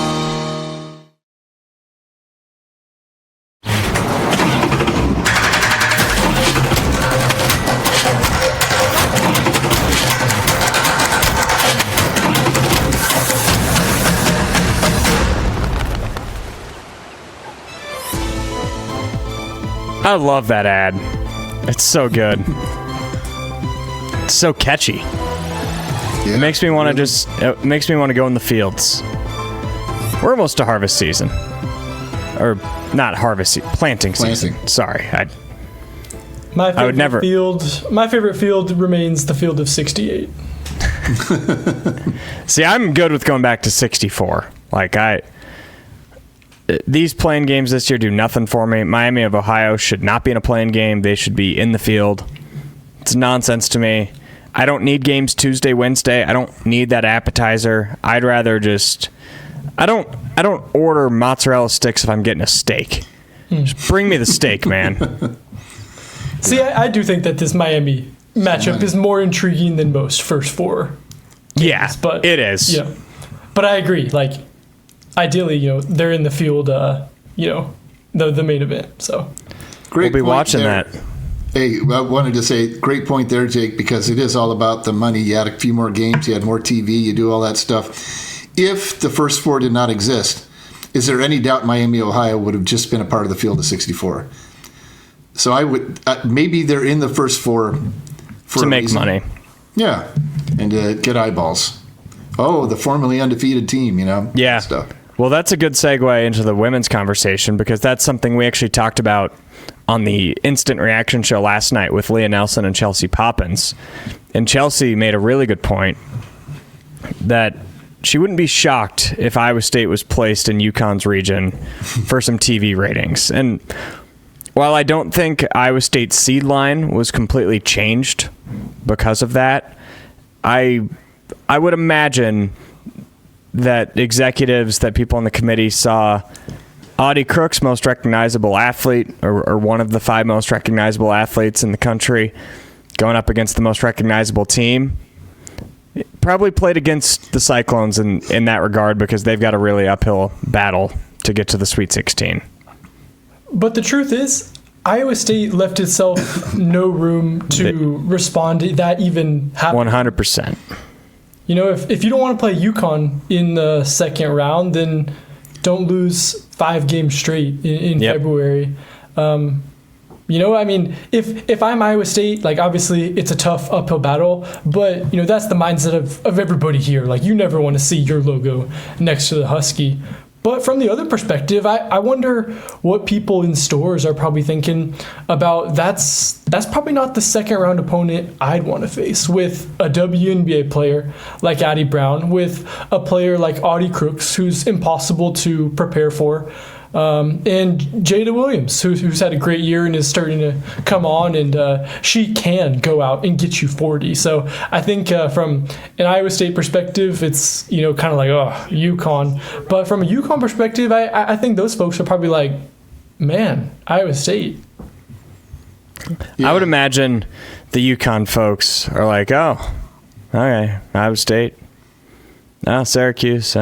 I love that ad. It's so good. It's so catchy. Yeah, it makes me want to go in the fields. We're almost to harvest season. Or not harvest planting season. Sorry. My favorite field remains the field of 68. See, I'm good with going back to 64. These playing games this year do nothing for me. Miami of Ohio should not be in a playing game. They should be in the field. It's nonsense to me. I don't need games Tuesday, Wednesday. I don't need that appetizer. I'd rather just... I don't order mozzarella sticks if I'm getting a steak. Just bring me the steak, man. See, I do think that this Miami matchup is more intriguing than most first four games, yeah, but it is. Yeah, but I agree. Ideally, they're in the field, the main event. So great. We'll be watching that. Hey, I wanted to say, great point there, Jake, because it is all about the money. You had a few more games, you had more TV, you do all that stuff. If the first four did not exist, is there any doubt Miami, Ohio would have just been a part of the field of 64? So I would maybe they're in the first four for to make money. Yeah, and to get eyeballs. Oh, the formerly undefeated team, Yeah. Stuff. Well, that's a good segue into the women's conversation because that's something we actually talked about on the Instant Reaction show last night with Leah Nelson and Chelsea Poppins. And Chelsea made a really good point that she wouldn't be shocked if Iowa State was placed in UConn's region for some TV ratings. And while I don't think Iowa State's seed line was completely changed because of that, I would imagine that executives, that people on the committee saw Audie Crook's most recognizable athlete, or one of the 5 most recognizable athletes in the country, going up against the most recognizable team. Probably played against the Cyclones in that regard because they've got a really uphill battle to get to the Sweet 16. But the truth is, Iowa State left itself no room to respond to that even happening. 100%. If you don't want to play UConn in the second round, then don't lose 5 games straight in February. If I'm Iowa State, obviously it's a tough uphill battle, but that's the mindset of everybody here. You never want to see your logo next to the Husky. But from the other perspective, I wonder what people in stores are probably thinking about. That's probably not the second round opponent I'd want to face with a WNBA player like Addie Brown, with a player like Audie Crooks, who's impossible to prepare for. and Jada Williams, who's had a great year and is starting to come on, and she can go out and get you 40. So I think from an Iowa State perspective, it's kind of like, oh, UConn. But from a UConn perspective, I think those folks are probably like, man, Iowa State. I would imagine the UConn folks are like, oh, okay, Iowa State, Syracuse,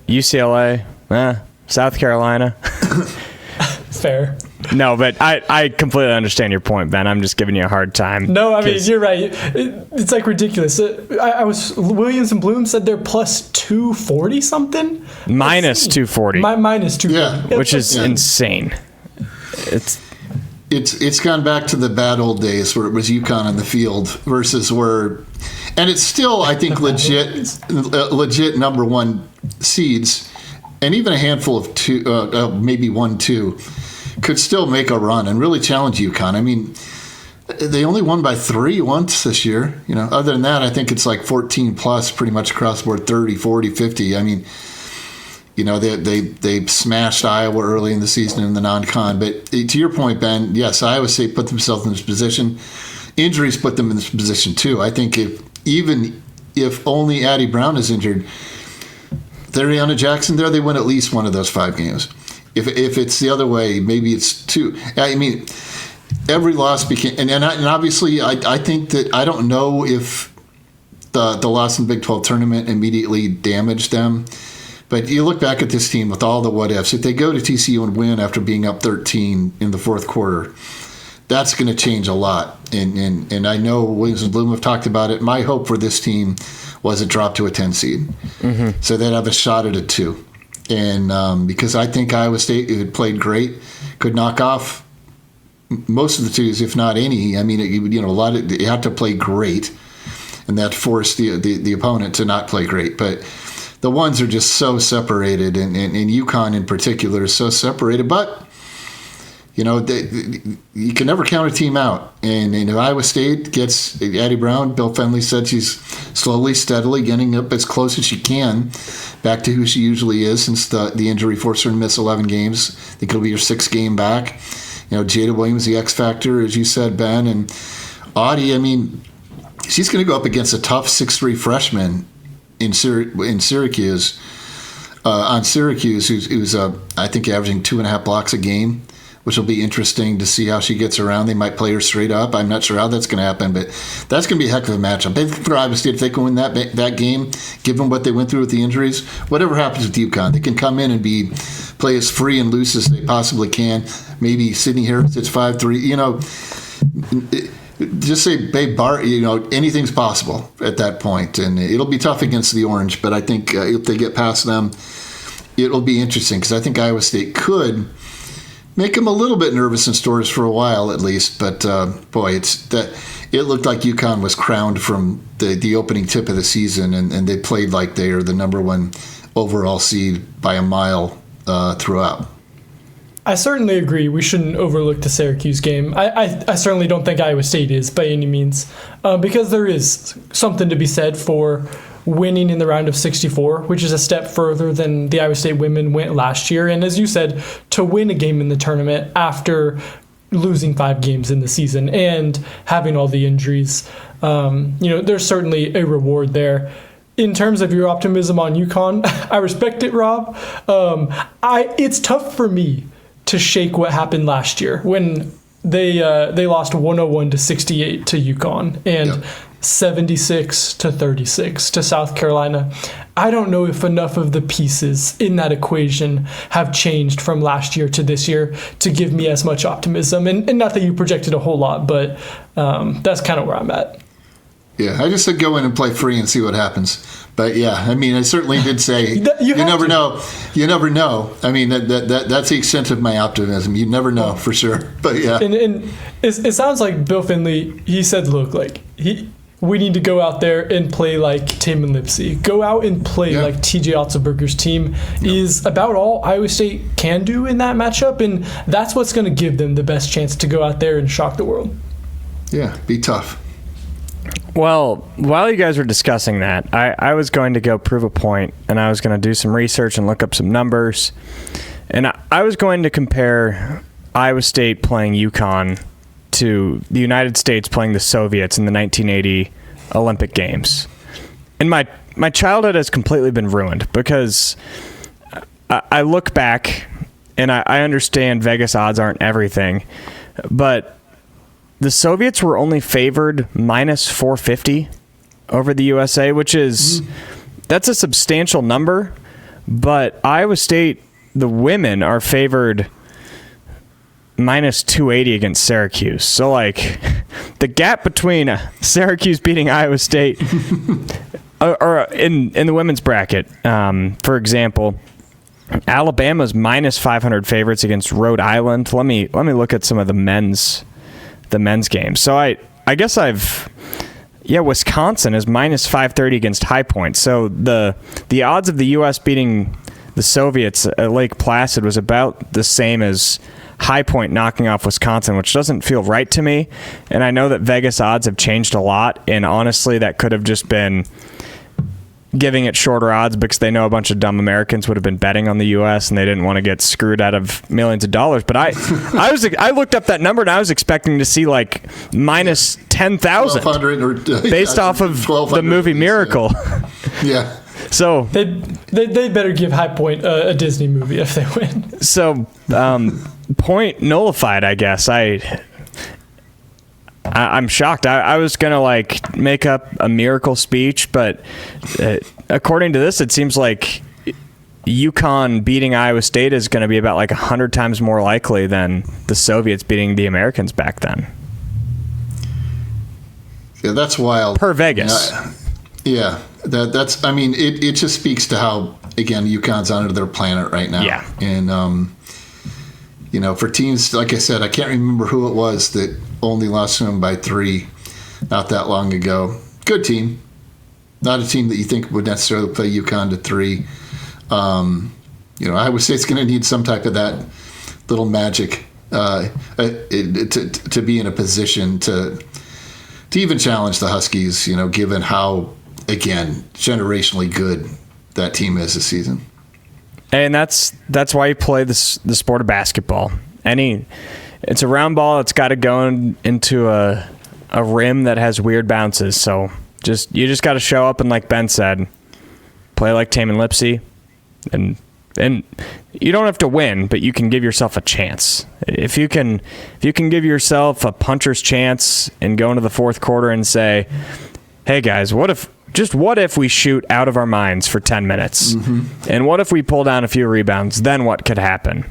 UCLA, South Carolina. Fair. No, but I completely understand your point, Ben. I'm just giving you a hard time. No, I mean, you're right. It's like ridiculous. Williams and Bloom said they're plus 240 something? Minus 240. Minus 240. Yeah. Which is insane. It's gone back to the bad old days where it was UConn on the field versus where, and it's still, I think, legit number one seeds, and even a handful of two, maybe 1-2, could still make a run and really challenge UConn. I mean, they only won by 3 once this year. Other than that, I think it's like 14 plus pretty much across the board, 30, 40, 50. I mean, they smashed Iowa early in the season in the non-con. But to your point, Ben, yes, Iowa State put themselves in this position. Injuries put them in this position too. I think if only Addie Brown is injured, Theriana Jackson there, they win at least one of those 5 games. If it's the other way, maybe it's 2. I mean, every loss became, and obviously I think that, I don't know if the loss in the Big 12 tournament immediately damaged them. But you look back at this team with all the what ifs. If they go to TCU and win after being up 13 in the fourth quarter, that's going to change a lot. And I know Williams and Bloom have talked about it. My hope for this team was a drop to a 10 seed. Mm-hmm. So they'd have a shot at a 2. And because I think Iowa State had played great, could knock off most of the 2s, if not any. I mean, you have to play great, and that forced the opponent to not play great. But the ones are just so separated, and UConn in particular is so separated. But, you can never count a team out. And if Iowa State gets Addie Brown, Bill Fenley said she's slowly, steadily getting up as close as she can back to who she usually is, since the injury forced her to miss 11 games. I think it'll be her 6th game back. Jada Williams, the X factor, as you said, Ben. And Audie, I mean, she's going to go up against a tough 6'3" freshman in Syracuse, who's I think averaging 2.5 blocks a game, which will be interesting to see how she gets around. They might play her straight up. I'm not sure how that's going to happen, but that's going to be a heck of a matchup. I think for Iowa State, if they can win that game, given what they went through with the injuries, whatever happens with UConn, they can come in and play as free and loose as they possibly can. Maybe Sydney Harris hits 5-3. Just say Babe Bart, anything's possible at that point. And it'll be tough against the Orange, but I think if they get past them, it'll be interesting, because I think Iowa State could make them a little bit nervous in stores for a while at least. But boy, it looked like UConn was crowned from the opening tip of the season, and they played like they are the number 1 overall seed by a mile throughout. I certainly agree. We shouldn't overlook the Syracuse game. I certainly don't think Iowa State is by any means, because there is something to be said for winning in the round of 64, which is a step further than the Iowa State women went last year. And as you said, to win a game in the tournament after losing 5 games in the season and having all the injuries, there's certainly a reward there. In terms of your optimism on UConn, I respect it, Rob. It's tough for me to shake what happened last year when they lost 101-68 to UConn and 76-36 to South Carolina. I don't know if enough of the pieces in that equation have changed from last year to this year to give me as much optimism. And not that you projected a whole lot, but that's kind of where I'm at. Yeah, I just said go in and play free and see what happens. But yeah, I mean, I certainly did say you never know. You never know. I mean, that's the extent of my optimism. You never know for sure. But yeah, and it sounds like Bill Finley. He said, "Look, we need to go out there and play like Tamman Lipy. Go out and play like TJ Otzelberger's team is about all Iowa State can do in that matchup, and that's what's going to give them the best chance to go out there and shock the world." Yeah, be tough. Well, while you guys were discussing that, I was going to go prove a point, and I was going to do some research and look up some numbers. And I was going to compare Iowa State playing UConn to the United States playing the Soviets in the 1980 Olympic Games. And my childhood has completely been ruined because I look back and I understand Vegas odds aren't everything, but the Soviets were only favored minus 450 over the USA, which is, that's a substantial number, but Iowa State, the women are favored minus 280 against Syracuse. So, like, the gap between Syracuse beating Iowa State or in the women's bracket, for example, Alabama's minus 500 favorites against Rhode Island. Let me look at some of the men's games. So I guess Wisconsin is minus 530 against High Point. So the odds of the U.S. beating the Soviets at Lake Placid was about the same as High Point knocking off Wisconsin, which doesn't feel right to me. And I know that Vegas odds have changed a lot, and honestly, that could have just been giving it shorter odds because they know a bunch of dumb Americans would have been betting on the U.S. and they didn't want to get screwed out of millions of dollars. But I looked up that number and I was expecting to see like minus 10,000 based off of the movie Miracle. Yeah. So they better give High Point a Disney movie if they win. So point nullified, I guess. I'm shocked. I was going to like make up a miracle speech, but according to this, it seems like UConn beating Iowa State is going to be about like 100 times more likely than the Soviets beating the Americans back then. Yeah, that's wild. Per Vegas. Yeah, that's. I mean, it just speaks to how, again, UConn's on their planet right now. Yeah. And for teams, like I said, I can't remember who it was that only lost to them by 3 not that long ago. Good team. Not a team that you think would necessarily play UConn to 3. I would say it's going to need some type of that little magic to be in a position to even challenge the Huskies, given how, again, generationally good that team is this season. And that's why you play the sport of basketball. It's a round ball. It's got to go into a rim that has weird bounces. So you just got to show up and, like Ben said, play like Tamman Lipy, and you don't have to win, but you can give yourself a chance. If you can give yourself a puncher's chance and go into the fourth quarter and say, "Hey guys, what if we shoot out of our minds for 10 minutes? Mm-hmm. And what if we pull down a few rebounds? Then what could happen?"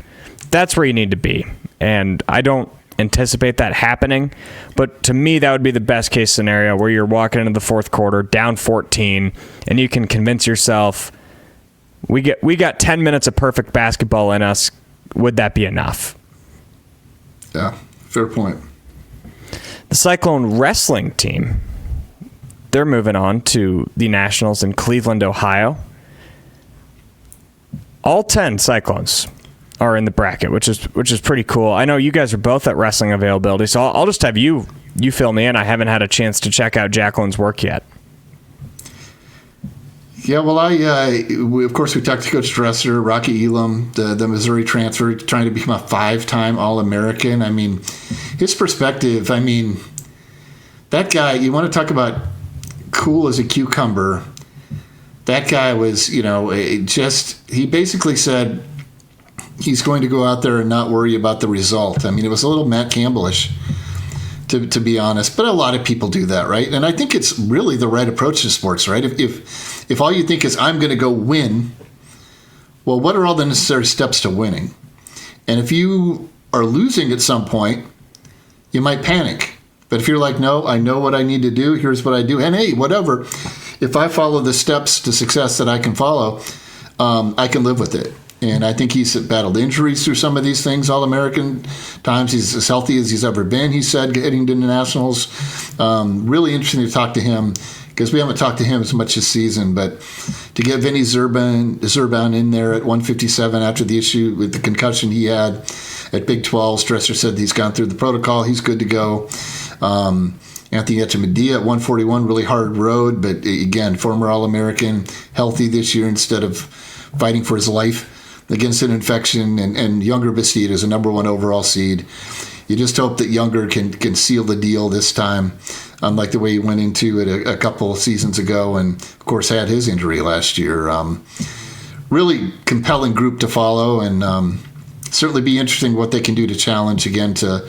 That's where you need to be. And I don't anticipate that happening, but to me that would be the best case scenario, where you're walking into the fourth quarter down 14 and you can convince yourself, we got 10 minutes of perfect basketball in us. Would that be enough? Yeah, fair point. The Cyclone wrestling team, they're moving on to the Nationals in Cleveland, Ohio. All 10 Cyclones are in the bracket, which is pretty cool. I know you guys are both at Wrestling Availability, so I'll just have you fill me in. I haven't had a chance to check out Jacqueline's work yet. Yeah, well, of course we talked to Coach Dresser, Rocky Elam, the Missouri transfer, trying to become a 5-time All-American. I mean, his perspective, that guy, you want to talk about cool as a cucumber. That guy was, he basically said he's going to go out there and not worry about the result. It was a little Matt Campbellish, to be honest, but a lot of people do that, right? And I think it's really the right approach to sports, right? If all you think is, I'm going to go win, well, what are all the necessary steps to winning? And if you are losing at some point, you might panic. But if you're like, no, I know what I need to do, here's what I do, and hey, whatever, if I follow the steps to success that I can follow, I can live with it. And I think he's battled injuries through some of these things, All-American times. He's as healthy as he's ever been, he said, getting to the Nationals. Really interesting to talk to him, because we haven't talked to him as much this season. But to get Vinny Zerban in there at 157 after the issue with the concussion he had at Big 12, Stresser said he's gone through the protocol. He's good to go. Anthony Echemendia at 141, really hard road. But again, former All-American, healthy this year instead of fighting for his life against an infection, and Younger Bastida is a number 1 overall seed. You just hope that Younger can seal the deal this time, unlike the way he went into it a couple of seasons ago, and of course had his injury last year. Really compelling group to follow, and certainly be interesting what they can do to challenge again to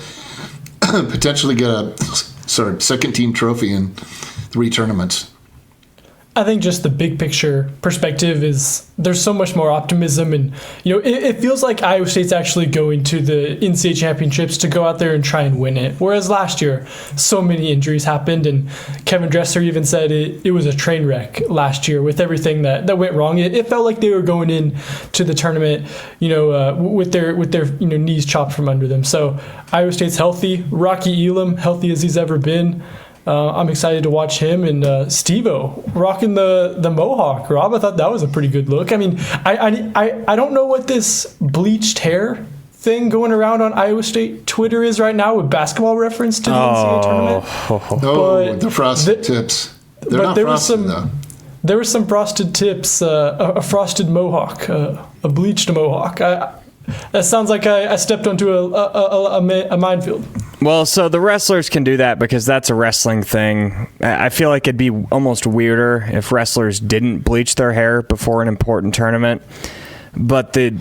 potentially get a second team trophy in 3 tournaments. I think just the big picture perspective is there's so much more optimism, and it feels like Iowa State's actually going to the NCAA championships to go out there and try and win it. Whereas last year, so many injuries happened, and Kevin Dresser even said it was a train wreck last year with everything that went wrong. It felt like they were going in to the tournament, with their knees chopped from under them. So Iowa State's healthy. Rocky Elam, healthy as he's ever been. I'm excited to watch him, and Steve-O rocking the mohawk. Rob, I thought that was a pretty good look. I mean, I don't know what this bleached hair thing going around on Iowa State Twitter is right now with basketball reference to the NCAA tournament. The frosted tips. They're not frosted, though. There were some frosted tips, a frosted mohawk, a bleached mohawk. That sounds like I stepped onto a minefield. Well, so the wrestlers can do that because that's a wrestling thing. I feel like it'd be almost weirder if wrestlers didn't bleach their hair before an important tournament. But the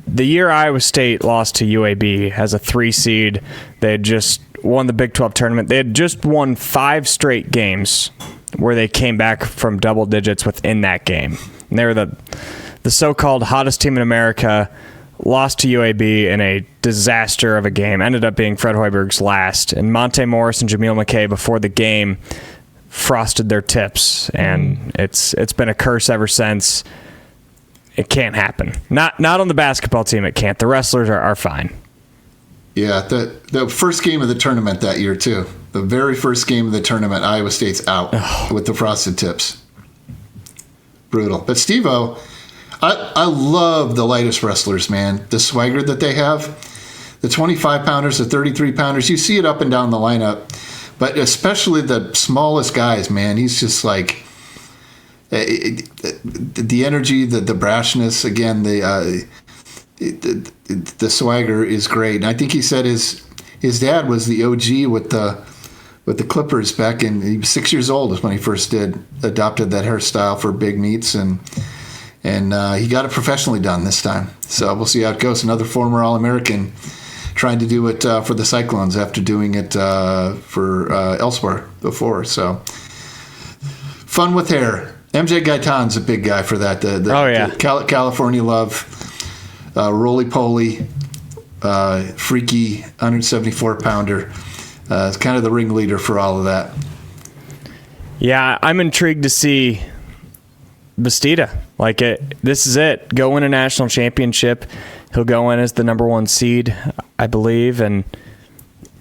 year Iowa State lost to UAB as a 3 seed, they had just won the Big 12 tournament. They had just won 5 straight games where they came back from double digits within that game. And they were the so-called hottest team in America. Lost to UAB in a disaster of a game. Ended up being Fred Hoiberg's last. And Monte Morris and Jameel McKay before the game frosted their tips. And it's been a curse ever since. It can't happen. Not on the basketball team, it can't. The wrestlers are fine. Yeah, the first game of the tournament that year, too. The very first game of the tournament, Iowa State's out with the frosted tips. Brutal. But Steve-O, I love the lightest wrestlers, man. The swagger that they have. The 25-pounders, the 33-pounders. You see it up and down the lineup. But especially the smallest guys, man. He's just like the energy, the brashness. Again, the swagger is great. And I think he said his dad was the OG with the Clippers back in. He was 6 years old when he first adopted that hairstyle for big meets, and he got it professionally done this time. So we'll see how it goes. Another former All-American trying to do it for the Cyclones after doing it for elsewhere before. So fun with hair. MJ Gaitan's a big guy for that. The California love, roly-poly, freaky 174-pounder. It's kind of the ringleader for all of that. Yeah, I'm intrigued to see Bastida. This is it. Go win a national championship. He'll go in as the number 1 seed, I believe, and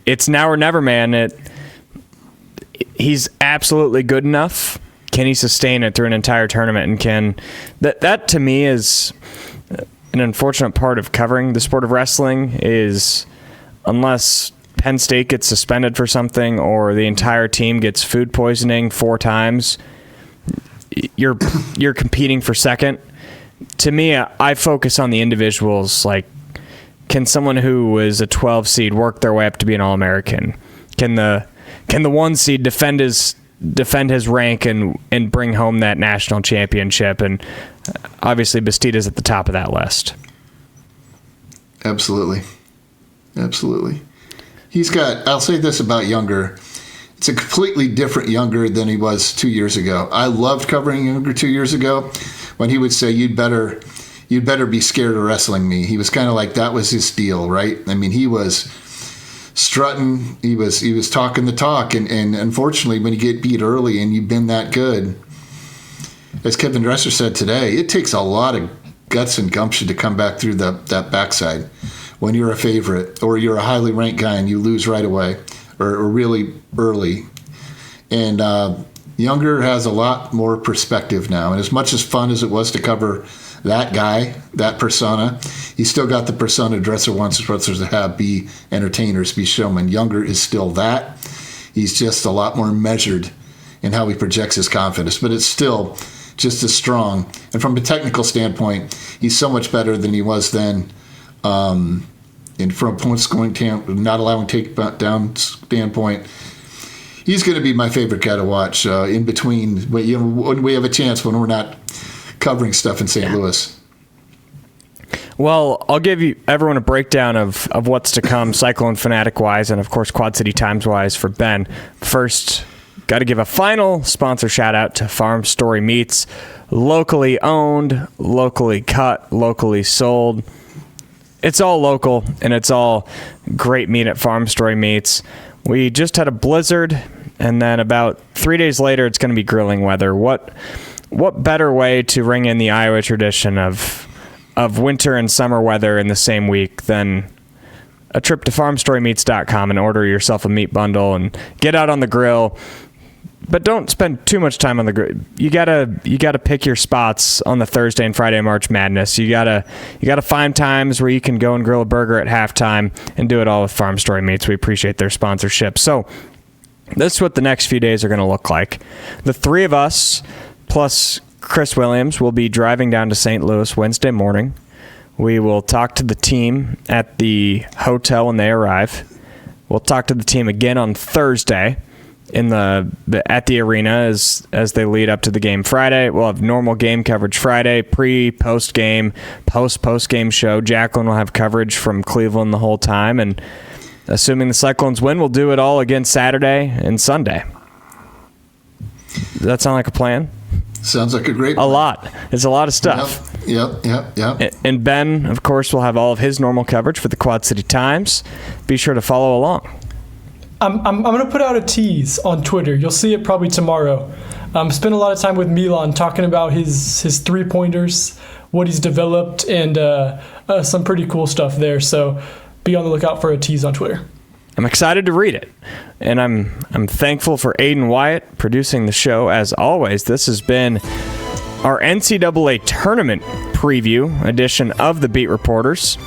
it's now or never, man. He's absolutely good enough. Can he sustain it through an entire tournament? And can that to me is an unfortunate part of covering the sport of wrestling is unless Penn State gets suspended for something or the entire team gets food poisoning 4 times, you're competing for second. To me, I focus on the individuals. Like, can someone who is a 12 seed work their way up to be an All-American? Can the 1 seed defend his rank and bring home that national championship? And obviously, Bastida's at the top of that list. Absolutely. I'll say this about Younger. It's a completely different Younger than he was 2 years ago. I loved covering Younger 2 years ago when he would say, you'd better be scared of wrestling me. He was kind of like, that was his deal, right? I mean, he was strutting, he was talking the talk, and unfortunately, when you get beat early and you've been that good, as Kevin Dresser said today, it takes a lot of guts and gumption to come back through that backside when you're a favorite or you're a highly ranked guy and you lose right away or really early. And Younger has a lot more perspective now. And as much as fun as it was to cover that guy, that persona, he still got the persona Dresser wants wrestlers to have, be entertainers, be showmen. Younger is still that. He's just a lot more measured in how he projects his confidence. But it's still just as strong. And from a technical standpoint, he's so much better than he was then. And from a point scoring not allowing takedown standpoint, he's going to be my favorite guy to watch in between when we have a chance when we're not covering stuff in St. Louis. Well, I'll give everyone a breakdown of what's to come, Cyclone Fanatic-wise, and of course Quad City Times-wise for Ben. First, got to give a final sponsor shout-out to Farmstory Meats. Locally owned, locally cut, locally sold. It's all local, and it's all great meat at Farmstory Meats. We just had a blizzard, and then about 3 days later, it's going to be grilling weather. What better way to ring in the Iowa tradition of winter and summer weather in the same week than a trip to farmstorymeats.com and order yourself a meat bundle and get out on the grill. But don't spend too much time on the grill. You gotta pick your spots on the Thursday and Friday March Madness. You gotta find times where you can go and grill a burger at halftime and do it all with Farmstory Meats. We appreciate their sponsorship. So this is what the next few days are going to look like. The three of us plus Chris Williams will be driving down to St. Louis Wednesday morning. We will talk to the team at the hotel when they arrive. We'll talk to the team again on Thursday at the arena as they lead up to the game Friday. We'll have normal game coverage Friday, post game, post game show. Jacqueline will have coverage from Cleveland the whole time, and assuming the Cyclones win, we'll do it all again Saturday and Sunday. Does that sound like a plan? Sounds like a great plan. A lot. It's a lot of stuff. Yep. And Ben, of course, will have all of his normal coverage for the Quad City Times. Be sure to follow along. I'm going to put out a tease on Twitter. You'll see it probably tomorrow. Spent a lot of time with Milan talking about his three-pointers, what he's developed, and some pretty cool stuff there. So be on the lookout for a tease on Twitter. I'm excited to read it, and I'm thankful for Aiden Wyatt producing the show. As always, this has been our NCAA Tournament preview edition of the Beat Reporters,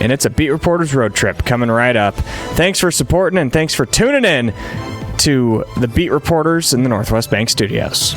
and it's a Beat Reporters road trip coming right up. Thanks for supporting, and thanks for tuning in to the Beat Reporters in the Northwest Bank Studios.